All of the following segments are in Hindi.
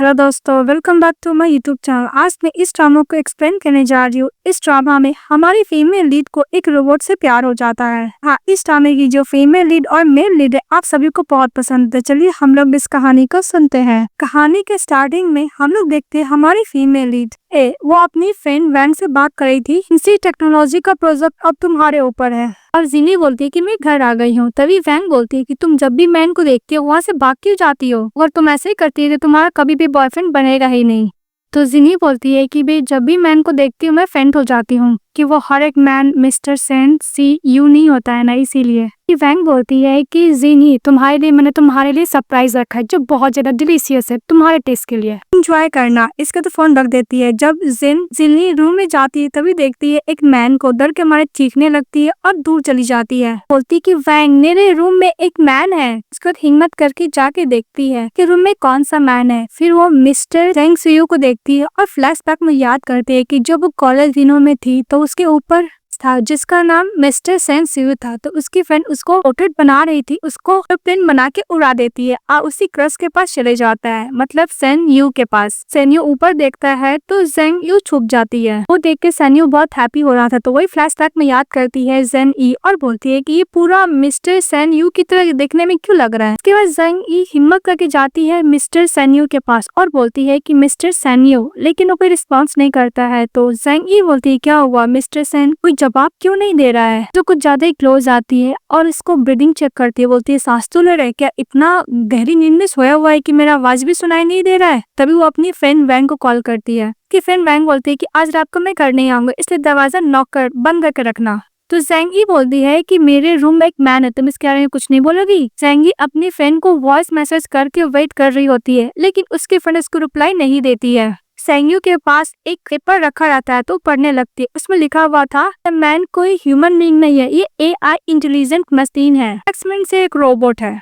हेलो दोस्तों, welcome back to my YouTube channel. आज मैं इस ड्रामा को एक्सप्लेन करने जा रही हूँ। इस ड्रामा में हमारी फीमेल लीड को एक रोबोट से प्यार हो जाता है। हाँ, इस ड्रामे की जो फीमेल लीड और मेल लीड है आप सभी को बहुत पसंद है। चलिए हम लोग इस कहानी को सुनते हैं। कहानी के स्टार्टिंग में हम लोग देखते हैं हमारी फीमेल लीड वो अपनी फ्रेंड वैन से बात कर रही थी। इसी टेक्नोलॉजी का प्रोजेक्ट अब तुम्हारे ऊपर है। और जिनी बोलती है कि मैं घर आ गई हूँ। तभी वैंग बोलती है कि तुम जब भी मैन को देखती हो वहाँ से भाग क्यों जाती हो, और तुम ऐसे ही करती है तो तुम्हारा कभी भी बॉयफ्रेंड बनेगा ही नहीं। तो जिनी बोलती है कि भाई जब भी मैन को देखती हूँ मैं फेंट हो जाती हूँ कि वो हर एक man mister Sen see you नहीं होता है ना, इसीलिए। वैंग बोलती है कि जिनी तुम्हारे लिए मैंने तुम्हारे लिए सरप्राइज रखा है जो बहुत ज्यादा डिलीशियस है तुम्हारे टेस्ट के लिए, एंजॉय करना। इसका तो फोन रख देती है। जब जिनी रूम में जाती है तभी देखती है एक मैन को, डर के मारे चीखने लगती है और दूर चली जाती है। बोलती कि वैंग मेरे रूम में एक मैन है। उसके बाद हिम्मत करके जाके देखती है कि रूम में कौन सा मैन है। फिर वो मिस्टर जेंग सुयू को देखती है और फ्लैशबैक में याद करती है कि जब वो कॉलेज दिनों में थी तो उसके ऊपर था जिसका नाम मिस्टर सेन सियू था। तो उसकी फ्रेंड उसको पोर्ट्रेट बना रही थी, उसको प्रिंट बना के उड़ा देती है और उसी क्रश के पास चले जाता है, मतलब सेन यू के पास। सेन यू ऊपर देखता है तो जेंग यू छुप जाती है। वो देख के सेन यू बहुत हैप्पी हो रहा था तो वही फ्लैशबैक में याद करती है जेन ई और बोलती है कि ये पूरा मिस्टर सेन यू की तरह देखने में क्यों लग रहा है। उसके बाद जेंग ई हिम्मत करके जाती है मिस्टर सेन यू के पास और बोलती है कि मिस्टर सेन यू, लेकिन वो कोई रिस्पॉन्स नहीं करता है। तो जेंग ई बोलती है क्या हुआ मिस्टर सेन, कोई जवाब क्यों नहीं दे रहा है। जो कुछ ज्यादा ही क्लोज आती है और इसको ब्रीदिंग चेक करती है। बोलती है सांस तो ले रहा है क्या, इतना गहरी नींद में सोया हुआ है कि मेरा आवाज भी सुनाई नहीं दे रहा है। तभी वो अपनी फ्रेंड वैंग को कॉल करती है कि फ्रेंड वैंग बोलती है कि आज रात को मैं घर नहीं आऊंगा, इसलिए दरवाजा नॉक कर बंद करके रखना। तो जेंगी बोलती है कि मेरे रूम में एक मैन है, तुम इसके बारे में कुछ नहीं बोलोगी। जेंगी अपनी फ्रेंड को वॉइस मैसेज करके वेट कर रही होती है, लेकिन उसकी फ्रेंड उसको रिप्लाई नहीं देती है। सेंगयू के पास एक पेपर रखा रहता है तो पढ़ने लगती है। उसमें लिखा हुआ था मैन कोई ह्यूमन बीइंग नहीं है, ये एआई इंटेलिजेंट मशीन है, एक्समेन से एक रोबोट है।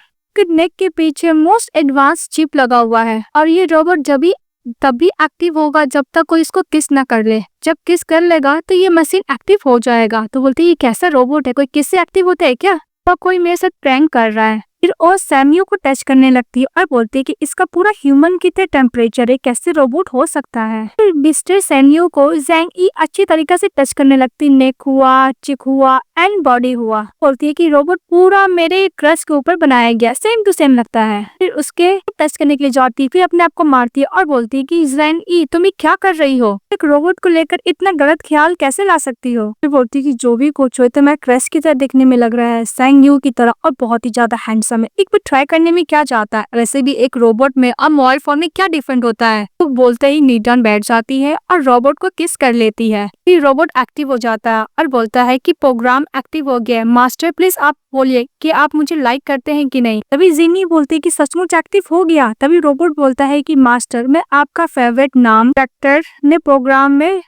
नेक के पीछे मोस्ट एडवांस चिप लगा हुआ है और ये रोबोट तभी एक्टिव होगा जब तक कोई इसको किस ना कर ले। जब किस कर लेगा तो ये मशीन एक्टिव हो जाएगा। तो बोलती है ये कैसा रोबोट है, कोई किस से एक्टिव होता है क्या, तो कोई मेरे साथ प्रैंक कर रहा है। फिर वो सैम्यू को टच करने लगती है और बोलती है कि इसका पूरा ह्यूमन की तरह टेम्परेचर है, कैसे रोबोट हो सकता है। फिर मिस्टर सैम्यू को जेंग ई अच्छी तरीके से टच करने लगती, नेक हुआ, चिक हुआ एंड बॉडी हुआ। बोलती है कि रोबोट पूरा मेरे क्रश के ऊपर बनाया गया, सेम टू सेम लगता है। फिर उसके टच करने के लिए जाती है, फिर अपने आप को मारती है और बोलती है कि जेंग ई तुम ये क्या कर रही हो, एक रोबोट को लेकर इतना गलत ख्याल कैसे ला सकती हो। फिर बोलती है कि जो भी कुछ हो तो मैं क्रश की तरह दिखने में लग रहा है, सेंग यू की तरह, और बहुत ही ज्यादा हैंडसम है। एक बार ट्राई करने में क्या जाता है, वैसे भी एक रोबोट में और मोबाइल फोन में क्या डिफरेंट होता है। तो बोलते ही नीडान बैठ जाती है और रोबोट को किस कर लेती है। फिर रोबोट एक्टिव हो जाता है और बोलता है कि प्रोग्राम एक्टिव हो गया है, मास्टर प्लीज आप बोलिए कि आप मुझे लाइक करते हैं कि नहीं। तभी जिनी बोलती है कि सचमुच एक्टिव हो गया। तभी रोबोट बोलता है कि मास्टर मैं आपका फेवरेट नाम कैरेक्टर ने प्रोग्राम में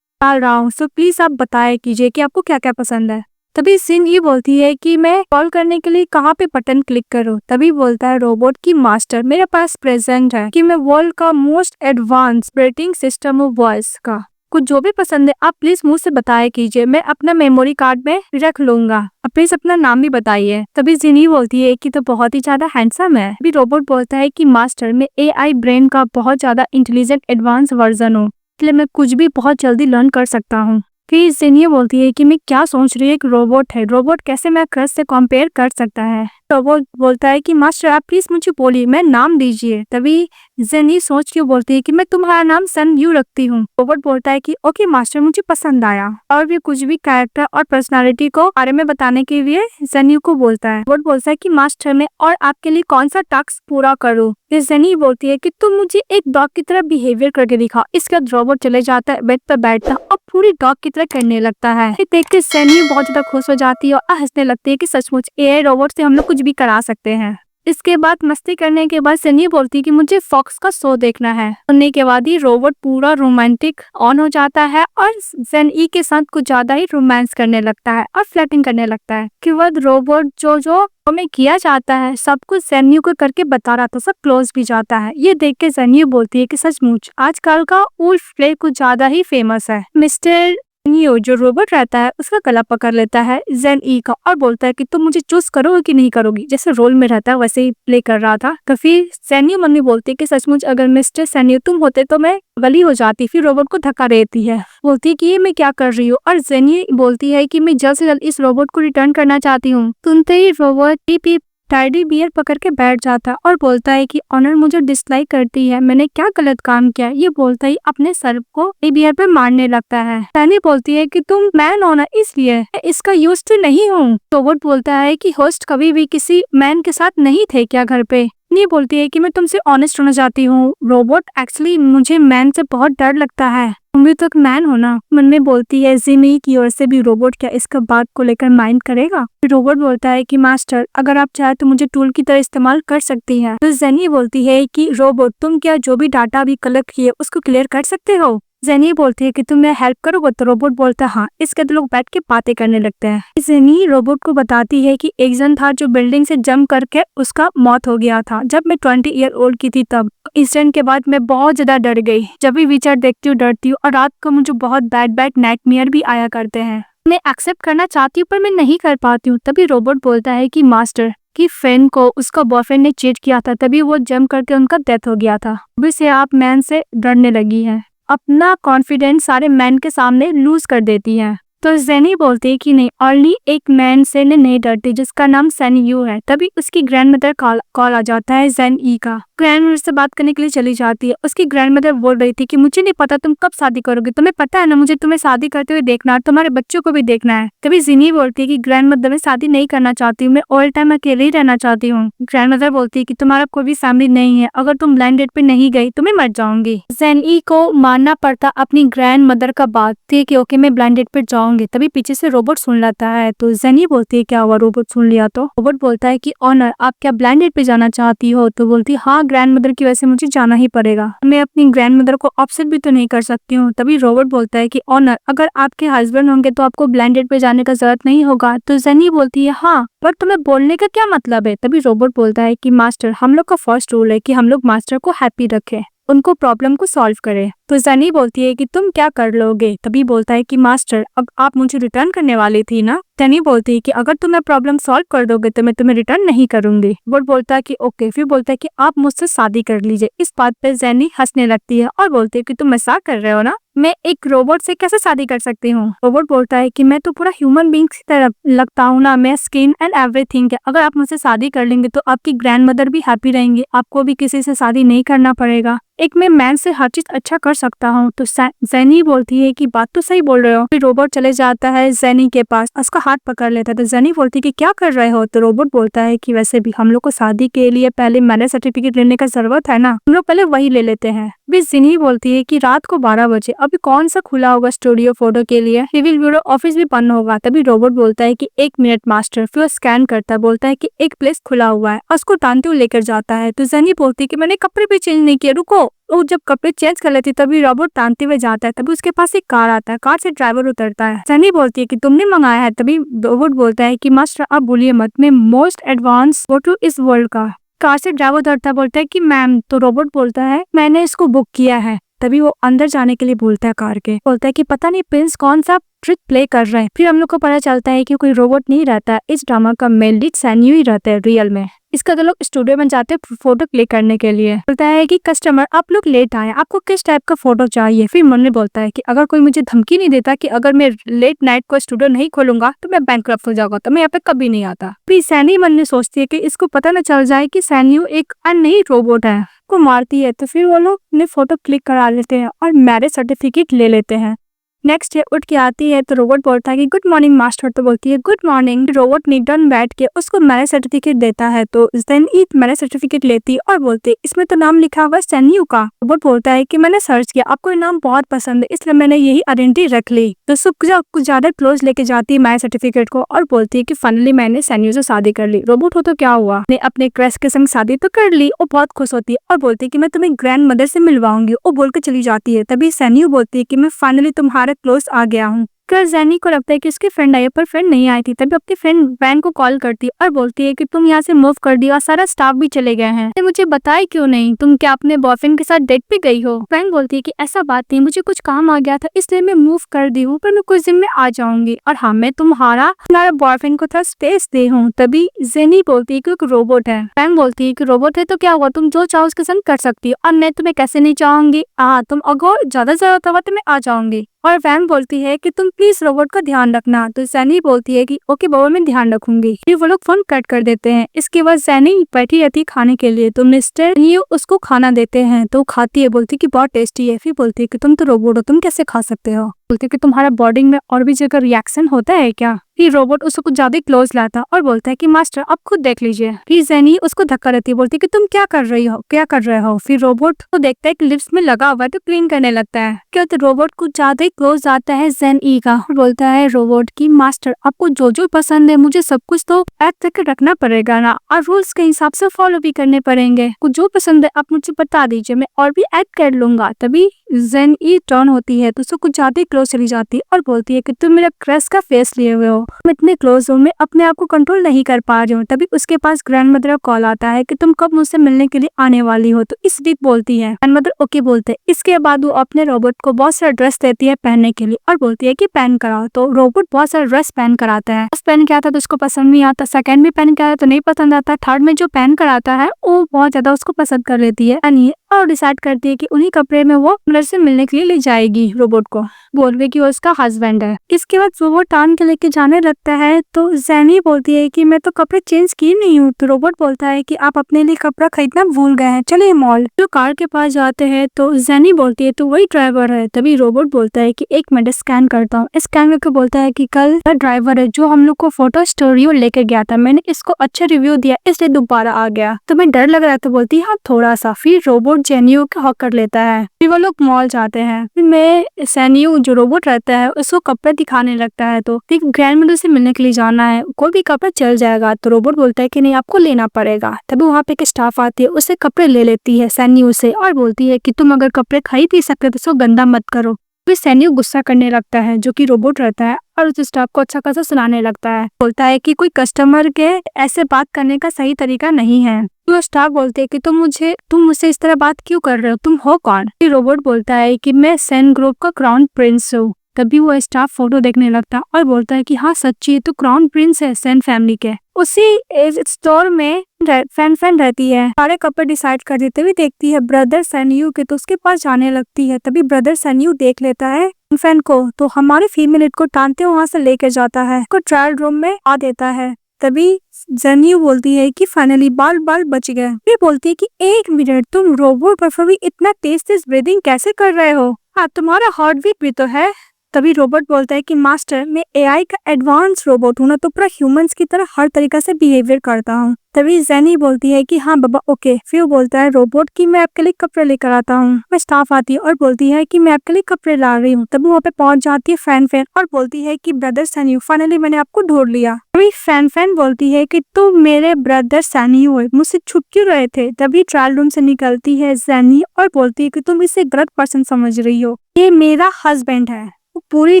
डाल रहा हूँ, सो प्लीज आप बताया कीजिए कि आपको क्या क्या पसंद है। तभी सिन ये बोलती है कि मैं कॉल करने के लिए कहाँ पे बटन क्लिक करूँ। तभी बोलता है रोबोट की मास्टर मेरे पास प्रेजेंट है कि मैं वर्ल्ड का most advance operating system of voice का, कुछ जो भी पसंद है आप प्लीज मुझसे बताया कीजिए, मैं अपना मेमोरी कार्ड में रख लूंगा, आप प्लीज अपना नाम भी बताइए। तभी जिनी बोलती है कि तो बहुत ही ज्यादा हैंडसम है। अभी रोबोट बोलता है कि मास्टर मैं एआई ब्रेन का बहुत ज्यादा इंटेलिजेंट एडवांस वर्जन हूँ, इसलिए मैं कुछ भी बहुत जल्दी लर्न कर सकता हूँ। फिर जिनी बोलती है कि मैं क्या सोच रही हूँ, एक रोबोट है, रोबोट कैसे मैं क्रश से कंपेयर कर सकता है। रोबोट बोलता है कि मास्टर आप प्लीज मुझे बोलिए, मैं नाम दीजिए। तभी जिनी सोच के बोलती है कि मैं तुम्हारा नाम सन यू रखती हूँ। रोबोट बोलता है कि ओके मास्टर मुझे पसंद आया, और भी कुछ भी कैरेक्टर और पर्सनालिटी को बारे में बताने के लिए जनी को बोलता है। रोबोट बोलता है कि मास्टर मैं और आपके लिए कौन सा टास्क पूरा करूँ। जनी बोलती है कि तुम मुझे एक डॉग की तरह बिहेवियर करके दिखाओ। इसके बाद रोबोट चले जाता है बेड पर बैठता और पूरी डॉग की तरह करने लगता है। फिर देख के सनी बहुत ज्यादा खुश हो जाती है और हंसने लगती है कि सचमुच एआई रोबोट से हम लोग कुछ भी करा सकते हैं। इसके बाद मस्ती करने के बाद सनी बोलती है कि मुझे फॉक्स का शो देखना है। सुनने के बाद ही रोबोट पूरा रोमांटिक ऑन हो जाता है और जेन ई के साथ कुछ ज्यादा ही रोमांस करने लगता है और फ्लर्टिंग करने लगता है। के बाद रोबोट जो में किया जाता है सब कुछ जेन्यू को करके बता रहा था, सब क्लोज भी जाता है। ये देख के जेन्यू बोलती है कि सचमुच आजकल का उल्फ प्ले कुछ ज्यादा ही फेमस है। मिस्टर जेनियो जो रोबोट रहता है उसका गला पकड़ लेता है जेन ई का और बोलता है कि तुम मुझे चूज करोगे कि नहीं करोगी। जैसे रोल में रहता है वैसे ही प्ले कर रहा था। तो फिर जेनियो मन में बोलती है कि सचमुच अगर मिस्टर जेनियो तुम होते तो मैं बली हो जाती। फिर रोबोट को धक्का देती है, बोलती है कि ये मैं क्या कर रही हूँ। और जेनियो बोलती है कि मैं जल्द से जल्द इस रोबोट को रिटर्न करना चाहती हूँ। सुनते ही रोबोट पीप टेडी बियर पकड़ के बैठ जाता और बोलता है कि ऑनर मुझे डिसलाइक करती है, मैंने क्या गलत काम किया। ये बोलता ही अपने सर को बियर पे मारने लगता है। सैनी बोलती है कि तुम मैन हो ना, इसलिए इसका यूज तो नहीं हूँ। रोबोट बोलता है कि होस्ट कभी भी किसी मैन के साथ नहीं थे क्या घर पे। ये बोलती है कि मैं तुमसे ऑनेस्ट होना चाहती हूँ रोबोट, एक्चुअली मुझे मैन से बहुत डर लगता है, तुम भी तो एक मैन हो ना। मन में बोलती है जिमी की ओर से भी रोबोट क्या इसका बात को लेकर माइंड करेगा। रोबोट बोलता है कि मास्टर अगर आप चाहे तो मुझे टूल की तरह इस्तेमाल कर सकती है। तो जेनी बोलती है कि रोबोट तुम क्या जो भी डाटा अभी कलेक्ट किए उसको क्लियर कर सकते हो। जेनी बोलती है कि तुम मेरा हेल्प करोगे। तो रोबोट बोलता है हाँ। इसके तो लोग बैठ के बातें करने लगते हैं। जेनी रोबोट को बताती है कि एक जन था जो बिल्डिंग से जंप करके उसका मौत हो गया था जब मैं 20 ईयर ओल्ड की थी। तब इंसिडेंट के बाद मैं बहुत ज्यादा डर गई। जब भी विचार देखती हूँ डरती हूँ और रात को मुझे बहुत बैड नाइटमेयर भी आया करते हैं। मैं एक्सेप्ट करना चाहती हूँ पर मैं नहीं कर पाती हूँ। तभी रोबोट बोलता है कि मास्टर की फ्रेंड को उसका बॉयफ्रेंड ने चीट किया था, तभी वो जंप करके उनका डेथ हो गया था। अभी से आप मैन से डरने लगी है, अपना कॉन्फिडेंस सारे मैन के सामने लूज कर देती है। तो जेनी बोलती है कि नहीं, ओनली एक मैन से नहीं डरती जिसका नाम सैनी यू है। तभी उसकी ग्रैंडमदर कॉल आ जाता है जेन ई का। ग्रैंडमदर से बात करने के लिए चली जाती है। उसकी ग्रैंडमदर बोल रही थी कि मुझे नहीं पता तुम कब शादी करोगे, तुम्हें पता है ना मुझे तुम्हें शादी करते हुए देखना है, तुम्हारे बच्चों को भी देखना है। तभी जेनी बोलती है कि ग्रैंडमदर मैं शादी नहीं करना चाहती हूँ, मैं ऑल टाइम अकेले ही रहना चाहती हूँ। ग्रैंडमदर बोलती है कि तुम्हारा कोई भी फैमिली नहीं है, अगर तुम ब्लाइंड डेट पे नहीं गई तो मैं मर जाऊंगी। जेन ई को मानना पड़ता अपनी ग्रैंड मदर का बात थी कि ओके मैं ब्लाइंड डेट पे जाऊंगी। तभी पीछे से रोबोट सुन लेता है। तो जेनी बोलती है क्या हुआ, रोबोट सुन लिया तो। रोबोट बोलता है कि ऑनर आप क्या ब्लाइंड डेट पे जाना चाहती हो। तो बोलती हाँ ग्रैंड मदर की वजह से मुझे जाना ही पड़ेगा, मैं अपनी ग्रैंड मदर को अपसेट भी तो नहीं कर सकती हूँ। तभी रोबोट बोलता है कि ऑनर अगर आपके हस्बैंड होंगे तो आपको ब्लाइंड डेट पे जाने का जरूरत नहीं होगा। तो जेनी बोलती है हाँ पर तुम्हें बोलने का क्या मतलब है। तभी रोबोट बोलता है कि मास्टर हम लोग का फर्स्ट रूल है कि हम लोग मास्टर को हैप्पी रखें, उनको प्रॉब्लम को सॉल्व करे। तो जेनी बोलती है कि तुम क्या कर लोगे। तभी बोलता है कि मास्टर अब आप मुझे रिटर्न करने वाली थी ना। जेनी बोलती है कि अगर तुम प्रॉब्लम सॉल्व कर दोगे तो मैं तुम्हें रिटर्न नहीं करूंगी। वो बोलता है कि ओके। फिर बोलता है कि आप मुझसे शादी कर लीजिए। इस बात पे जेनी हंसने लगती है और बोलती है कि तुम मजाक कर रहे हो ना, मैं एक रोबोट से कैसे शादी कर सकती हूँ। रोबोट बोलता है कि मैं तो पूरा ह्यूमन बीइंग की तरह लगता हूँ ना, मैं स्किन एंड एवरीथिंग है। अगर आप मुझसे शादी कर लेंगे तो आपकी ग्रैंड मदर भी हैप्पी रहेंगी, आपको भी किसी से शादी नहीं करना पड़ेगा, एक मैं मैन से हर चीज अच्छा कर सकता हूँ। तो जेनी बोलती है कि बात तो सही बोल रहे हो। फिर रोबोट चले जाता है जेनी के पास, उसका हाथ पकड़ लेता है। तो जेनी बोलती है कि क्या कर रहे हो। तो रोबोट बोलता है कि वैसे भी हम लोग को शादी के लिए पहले मैरिज सर्टिफिकेट लेने का जरूरत है ना, हम लोग पहले वही ले लेते हैं। भी जेनी बोलती है कि रात को 12 बजे अभी कौन सा खुला होगा स्टूडियो फोटो के लिए, सिविल ब्यूरो ऑफिस भी बंद होगा। तभी रोबोट बोलता है कि 1 मिनट मास्टर। फिर स्कैन करता है, बोलता है कि एक प्लेस खुला हुआ है, उसको टानते हुए लेकर जाता है। तो जेनी बोलती है कि मैंने कपड़े भी चेंज नहीं किए, रुको। वो जब कपड़े चेंज कर लेती तभी रोबोट टानते हुए जाता है। तभी उसके पास एक कार आता है, कार से ड्राइवर उतरता है। जेनी बोलती है कि तुमने मंगाया है। तभी रोबोट बोलता है कि मास्टर आप भूलिए मत, मैं मोस्ट एडवांस फोटो इस वर्ल्ड का। कार से ड्राइवर उतरता, बोलता है कि मैम। तो रोबोट बोलता है मैंने इसको बुक किया है। तभी वो अंदर जाने के लिए बोलता है कार के, बोलता है कि पता नहीं प्रिंस कौन सा ट्रिक प्ले कर रहे हैं। फिर हम लोग को पता चलता है कि कोई रोबोट नहीं रहता है, इस ड्रामा का मेन लीड सैन्यू ही रहता है रियल में। इसका तो लोग स्टूडियो में जाते हैं फोटो क्लिक करने के लिए। बोलता है कि कस्टमर आप लोग लेट आए, आपको किस टाइप का फोटो चाहिए। फिर मन में बोलता है कि अगर कोई मुझे धमकी नहीं देता कि अगर मैं लेट नाइट को स्टूडियो नहीं खोलूंगा तो मैं बैंकक्रप्ट हो जाऊंगा, तो मैं यहाँ पे कभी नहीं आता। फिर सैनी मन में सोचती है कि इसको पता न चल जाए कि सैन्यू एक नहीं रोबोट है, को मारती है। तो फिर वो लोग ने फोटो क्लिक करा लेते हैं और मैरिज सर्टिफिकेट ले लेते हैं। नेक्स्ट डे उठ के आती है तो रोबोट बोलता है कि गुड मॉर्निंग मास्टर। तो बोलती है गुड मॉर्निंग। रोबोट निडन बैठ के उसको मैरिज सर्टिफिकेट देता है। तो देन ईट मैरिज सर्टिफिकेट लेती है और बोलती है इसमें तो नाम लिखा हुआ है सैन्यू का। रोबोट बोलता है कि मैंने सर्च किया, आपको ये नाम बहुत पसंद है इसलिए मैंने यही आइडेंटिटी रख ली। तो कुछ ज्यादा क्लोज लेके जाती है मैरिज सर्टिफिकेट को और बोलती है कि फाइनली मैंने सैन्यू से शादी कर ली। रोबोट हो तो क्या हुआ, ने अपने क्रश के संग शादी तो कर ली। वो बहुत खुश होती है और बोलती है कि मैं तुम्हें ग्रैंड मदर से मिलवाऊंगी। वो बोल के चली जाती है। तभी सैन्यू बोलती है कि मैं फाइनली तुम्हारे क्लोज आ गया हूँ। देखकर जेनी को लगता है कि उसकी फ्रेंड आई है, पर फ्रेंड नहीं आई थी। तभी अपनी फ्रेंड वैन को कॉल करती है और बोलती है कि तुम यहाँ से मूव कर दियो और सारा स्टाफ भी चले गए हैं, मुझे बताए क्यों नहीं, तुम क्या अपने बॉयफ्रेंड के साथ डेट पे गई हो। वैन बोलती है कि ऐसा बात नहीं, मुझे कुछ काम आ गया था इसलिए मैं मूव कर दी हूँ, पर मैं कुछ दिन में आ जाऊंगी और हाँ मैं तुम्हारा बॉयफ्रेंड को थोड़ा स्पेस दे हूँ। तभी जेनी बोलती है कि एक रोबोट है। वैन बोलती है कि रोबोट है तो क्या हुआ, तुम जो चाहो उसके संग कर सकती हो और मैं तुम्हें कैसे नहीं चाहूंगी, तुम अगर ज्यादा जरूरत होगा तो मैं आ जाऊंगी। और वैन बोलती है कि तुम प्लीज रोबोट का ध्यान रखना। तो जेनी बोलती है कि ओके बाबा मैं ध्यान रखूंगी। फिर वो लोग फोन कट कर देते हैं। इसके बाद जेनी बैठी रहती है खाने के लिए, तो मिस्टर न्यू उसको खाना देते हैं तो खाती है, बोलती है कि बहुत टेस्टी है। फिर बोलती है कि तुम तो रोबोट हो, तुम कैसे खा सकते हो। बोलते है कि तुम्हारा बॉडी में और भी जगह रिएक्शन होता है क्या। फिर रोबोट उसको कुछ ज्यादा क्लोज लाता और बोलता है कि मास्टर आप खुद देख लीजिए। फिर जेनी उसको धक्का देती है, बोलती है कि तुम क्या कर रही हो, क्या कर रहे हो। फिर रोबोट तो देखता है कि लिप्स में लगा हुआ है तो क्लीन करने लगता है। क्या तो रोबोट कुछ ज्यादा ही क्लोज आता है जेनी का। बोलता है रोबोट की मास्टर आपको जो जो पसंद है मुझे सब कुछ तो ऐड करके रखना पड़ेगा ना, और रूल्स के हिसाब से फॉलो भी करने पड़ेंगे। कुछ जो पसंद है आप मुझे बता दीजिए, मैं और भी ऐड कर लूंगा। तभी जेनी टर्न होती है तो उसको कुछ ज्यादा ही क्लोज चली जाती है और बोलती है कि तुम मेरा क्रश का फेस लिए हुए हो, तुम इतने क्लोज हो, मैं अपने आप को कंट्रोल नहीं कर पा रही हूँ। तभी उसके पास ग्रैंडमदर का कॉल आता है कि तुम कब मुझसे मिलने के लिए आने वाली हो। तो इस बीच बोलती है ग्रैंडमदर ओके बोलते हैं। इसके बाद वो अपने रोबोट को बहुत सारा ड्रेस देती है पहनने के लिए और बोलती है कि पहन कराओ। तो रोबोट बहुत सारा ड्रेस पहन कराता है। फर्स्ट पहन के आता तो उसको पसंद नहीं आता, सेकंड भी पहन के आता तो नहीं पसंद आता, थर्ड में जो पहन कराता है वो बहुत ज्यादा उसको पसंद कर लेती है और डिसाइड करती है कि उन्हीं कपड़े में वो मिरर से मिलने के लिए ले जाएगी रोबोट को, बोल रही कि वो उसका हस्बैंड है। इसके बाद रोबोट टान के लेके जाने लगता है तो जेनी बोलती है कि मैं तो कपड़े चेंज किए नहीं हूँ। तो रोबोट बोलता है कि आप अपने लिए कपड़ा खरीदना भूल गए हैं, चलिए मॉल। जो कार के पास जाते हैं तो जेनी बोलती है तो वही ड्राइवर है। तभी रोबोट बोलता है कि एक मिनट स्कैन करता हूँ। स्कैन करके बोलता है कि कल ड्राइवर है जो हम लोग को फोटो स्टूडियो लेकर गया था, मैंने इसको अच्छा रिव्यू दिया इसलिए दोबारा आ गया, तुम्हें डर लग रहा है। तो बोलती है हाँ थोड़ा सा। फिर रोबोट जेनियो का हक कर लेता है। फिर वो लोग मॉल जाते हैं। फिर मैं सैनियो जो रोबोट रहता है उसको कपड़े दिखाने लगता है तो ग्रैंडमदर से मिलने के लिए जाना है, कोई भी कपड़ा चल जाएगा। तो रोबोट बोलता है कि नहीं आपको लेना पड़ेगा। तभी वहाँ पे एक स्टाफ आती है, उससे कपड़े ले लेती है सैनियो से और बोलती है कि तुम अगर कपड़े खरीद ही सकते तो उसको गंदा मत करो। फिर सैनियो गुस्सा करने लगता है जो कि रोबोट रहता है और उस स्टाफ को अच्छा खासा सुनाने लगता है। बोलता है कि कोई कस्टमर के ऐसे बात करने का सही तरीका नहीं है। तो स्टाफ बोलते है कि तुम मुझसे इस तरह बात क्यों कर रहे हो, तुम हो कौन। फिर रोबोट बोलता है कि मैं सेन ग्रुप का क्राउन प्रिंस हूँ। तभी वो स्टाफ फोटो देखने लगता है और बोलता है कि हाँ सच्ची तो क्राउन प्रिंस है सेन फैमिली के। उसी स्टोर में फैन रहती है, सारे कपड़े डिसाइड कर देते हुए देखती है ब्रदर सैनियो के, तो उसके पास जाने लगती है। तभी ब्रदर सैनियो देख लेता है फैन को तो हमारे फीमेल लीड को टानते वहां से लेकर जाता है, उसको ट्रायल रूम में आ देता है। तभी जेनियो बोलती है कि फाइनली बाल बच गए। फिर बोलती है कि एक मिनट तुम रोबोट पर भी इतना तेज ब्रीदिंग कैसे कर रहे हो, हाँ तुम्हारा हार्ट बीट भी तो है। तभी रोबोट बोलता है कि मास्टर मैं एआई का एडवांस रोबोट हूँ ना, तो पूरा ह्यूमंस की तरह हर तरीके से बिहेवियर करता हूँ। तभी जेनी बोलती है कि हाँ बाबा ओके। फिर वो बोलता है रोबोट कि मैं आपके लिए कपड़े लेकर आता हूँ। मैं स्टाफ आती है और बोलती है कि मैं आपके लिए कपड़े ला रही हूँ। तभी वहाँ पे पहुंच जाती है फैन और बोलती है कि ब्रदर सैनियो फाइनली मैंने आपको ढूंढ लिया। तभी फैन बोलती है कि तुम मेरे ब्रदर सैनियो हो, मुझसे छुप क्यों रहे थे। तभी ट्रायल रूम से निकलती है जेनी और बोलती है कि तुम इसे गलत पर्सन समझ रही हो, ये मेरा हस्बैंड है। वो पूरी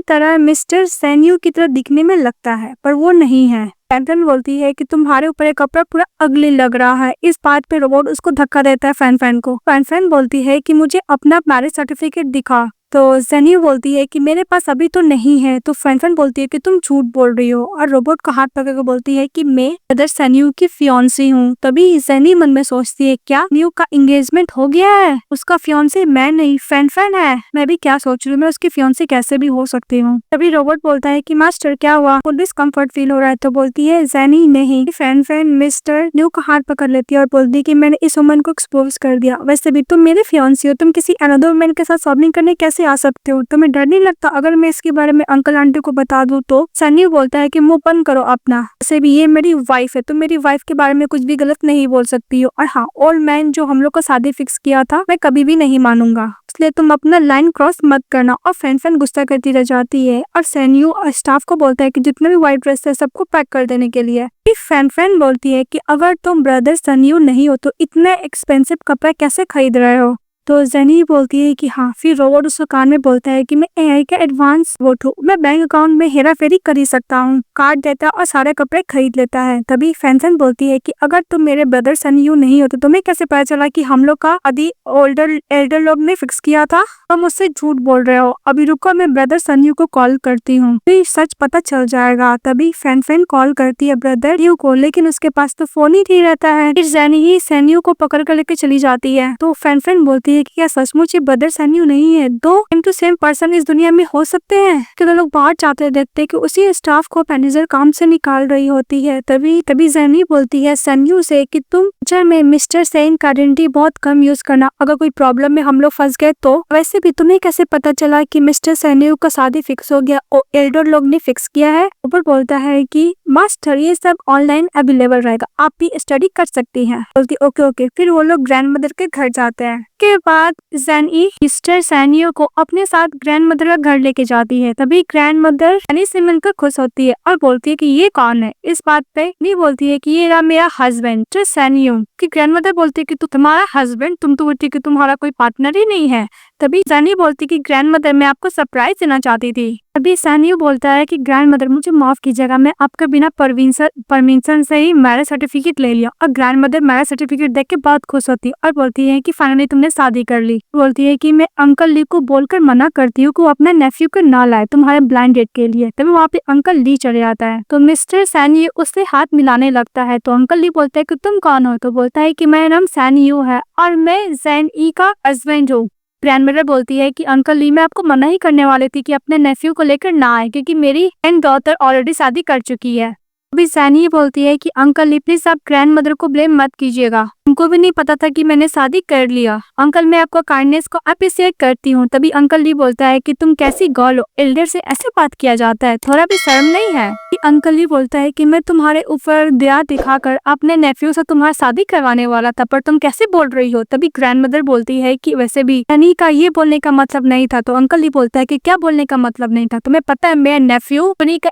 तरह मिस्टर सैनियो की तरह दिखने में लगता है पर वो नहीं है। फैन बोलती है कि तुम्हारे ऊपर एक कपड़ा पूरा अगली लग रहा है। इस बात पे रोबोट उसको धक्का देता है फैन को। फैन बोलती है कि मुझे अपना मैरिज सर्टिफिकेट दिखा। तो जेनी बोलती है कि मेरे पास अभी तो नहीं है। तो फैन बोलती है कि तुम झूठ बोल रही हो और रोबोट का हाथ पकड़ के बोलती है कि मैं ब्रदर सैनियो की फियांसी हूँ। तभी जेनी मन में सोचती है क्या न्यू का एंगेजमेंट हो गया है, उसका फियांसी मैं नहीं फैन है। मैं भी क्या सोच रही हूँ, मैं उसकी फियांसी कैसे भी हो सकती हूँ। तभी रोबोट बोलता है कि मास्टर क्या हुआ, डिस्कम्फर्ट फील हो रहा है। तो बोलती है जेनी नहीं। फैन मिस्टर न्यू का हाथ पकड़ लेती है और बोलती है कि मैंने इस वुमन को एक्सपोज कर दिया, वैसे भी तुम मेरे फियांसी हो, तुम किसी अनदर वुमन के साथ शॉपिंग करने कैसे आ सकते हो, तुम्हें डर नहीं लगता अगर मैं इसके बारे में अंकल आंटी को बता दूं तो। सनी बोलता है कि मुंह बंद करो अपना, वैसे भी ये मेरी वाइफ है, तुम मेरी वाइफ के बारे में कुछ भी गलत नहीं बोल सकती हो। और हाँ ओल्ड मैन जो हम लोग को शादी फिक्स किया था मैं कभी भी नहीं मानूंगा, इसलिए तुम अपना लाइन क्रॉस मत करना। और फैन गुस्सा करती रह जाती है और सैनियो स्टाफ को बोलता है कि जितने भी व्हाइट ड्रेस है सबको पैक कर देने के लिए। फैन बोलती है कि अगर तुम ब्रदर सैनियो नहीं हो तो इतने एक्सपेंसिव कपड़े कैसे खरीद रहे हो। तो जेनी बोलती है कि हाँ। फिर रोबोट उसको कान में बोलता है कि मैं एआई का एडवांस रोबोट हूँ, मैं बैंक अकाउंट में हेरा फेरी कर ही सकता हूँ। कार्ड देता है और सारे कपड़े खरीद लेता है। तभी फैंसन बोलती है कि अगर तुम मेरे ब्रदर सनी यू नहीं हो तो तुम्हें कैसे पता चला कि हम लोग का आदि एल्डर लोग ने फिक्स किया था? तुम मुझसे झूठ बोल रहे हो। अभी रुको, मैं ब्रदर सनी यू को कॉल करती हूँ, फिर सच पता चल जाएगा। तभी फैन कॉल करती है ब्रदर यू को, लेकिन उसके पास तो फोन ही नहीं रहता है। फिर जेनी ही सैन्यू को पकड़ कर लेके चली जाती है। तो फैन बोलती है कि क्या सचमुच ये ब्रदर सैन्यू नहीं है? दो सेम टू सेम पर्सन इस दुनिया में हो सकते हैं? कि लोग बाहर जाते देखते कि उसी स्टाफ को मैनेजर काम से निकाल रही होती है। तभी जेनी बोलती है सैन्यू से कि तुम फ्यूचर में मिस्टर सेन का आइडेंटिटी बहुत कम यूज करना, अगर कोई प्रॉब्लम में हम लोग फंस गए तो। वैसे भी तुम्हें कैसे पता चला कि मिस्टर सैन्यू का शादी फिक्स हो गया और एल्डर लोग ने फिक्स किया है? ऊपर बोलता है कि मास्टर ये सब ऑनलाइन अवेलेबल रहेगा, आप भी स्टडी कर सकती हैं। बोलती ओके। फिर वो लोग ग्रैंडमदर के घर जाते हैं। के बाद जेनी मिस्टर सैनियो को अपने साथ ग्रैंडमदर का घर लेके जाती है। तभी ग्रैंडमदर सैनी से मिलकर खुश होती है और बोलती है कि ये कौन है? इस बात पे नहीं बोलती है कि ये रहा मेरा हस्बैंड सैनियो। कि ग्रैंडमदर बोलती है कि तू तुम्हारा हस्बैंड, तुम तो बोलती कि तुम्हारा कोई पार्टनर ही नहीं है। तभी सैनी बोलती कि ग्रैंडमदर मैं आपको सरप्राइज देना चाहती थी। अभी सैनी बोलता है कि ग्रैंडमदर मुझे माफ कीजिएगा, मैं आपके बिना परमिशन से ही मैरिज सर्टिफिकेट ले लिया। और ग्रैंडमदर मैरिज सर्टिफिकेट देख के बहुत खुश होती है और बोलती है कि फाइनली तुमने शादी कर ली। बोलती है कि मैं अंकल ली को बोलकर मना करती हूँ कि वो अपने नेफ्यू को ना लाए तुम्हारे ब्लाइंड डेट के लिए। तभी वहाँ पे अंकल ली चले आता है। तो मिस्टर सैनी उससे हाथ मिलाने लगता है। तो अंकल ली बोलता है कि तुम कौन हो? तो बोलता है कि मेरा नाम सैनी यू है और मैं जैन ई का हस्बैंड हूँ। ग्रैंडमदर बोलती है कि अंकल ली मैं आपको मना ही करने वाली थी कि अपने नेफ्यू को लेकर ना आए, क्योंकि मेरी एंड डॉटर ऑलरेडी शादी कर चुकी है। अभी सैनी बोलती है कि अंकल ली प्लीज आप ग्रैंडमदर को ब्लेम मत कीजिएगा, उनको भी नहीं पता था कि मैंने शादी कर लिया। अंकल मैं आपको काइंडनेस को अप्रिशिएट करती हूँ। तभी अंकल ली बोलता है कि तुम कैसी गर्ल हो, एल्डर से ऐसे बात किया जाता है, थोड़ा भी शर्म नहीं है? अंकल ली बोलता है कि मैं तुम्हारे ऊपर दया दिखाकर अपने नेफ्यू से तुम्हारा शादी करवाने वाला था, पर तुम कैसे बोल रही हो? तभी ग्रैंडमदर बोलती है कि वैसे भी सैनी का ये बोलने का मतलब नहीं था। तो अंकल ली बोलता है कि क्या बोलने का मतलब नहीं था? तुम्हें पता है मेरा नेफ्यू कंपनी का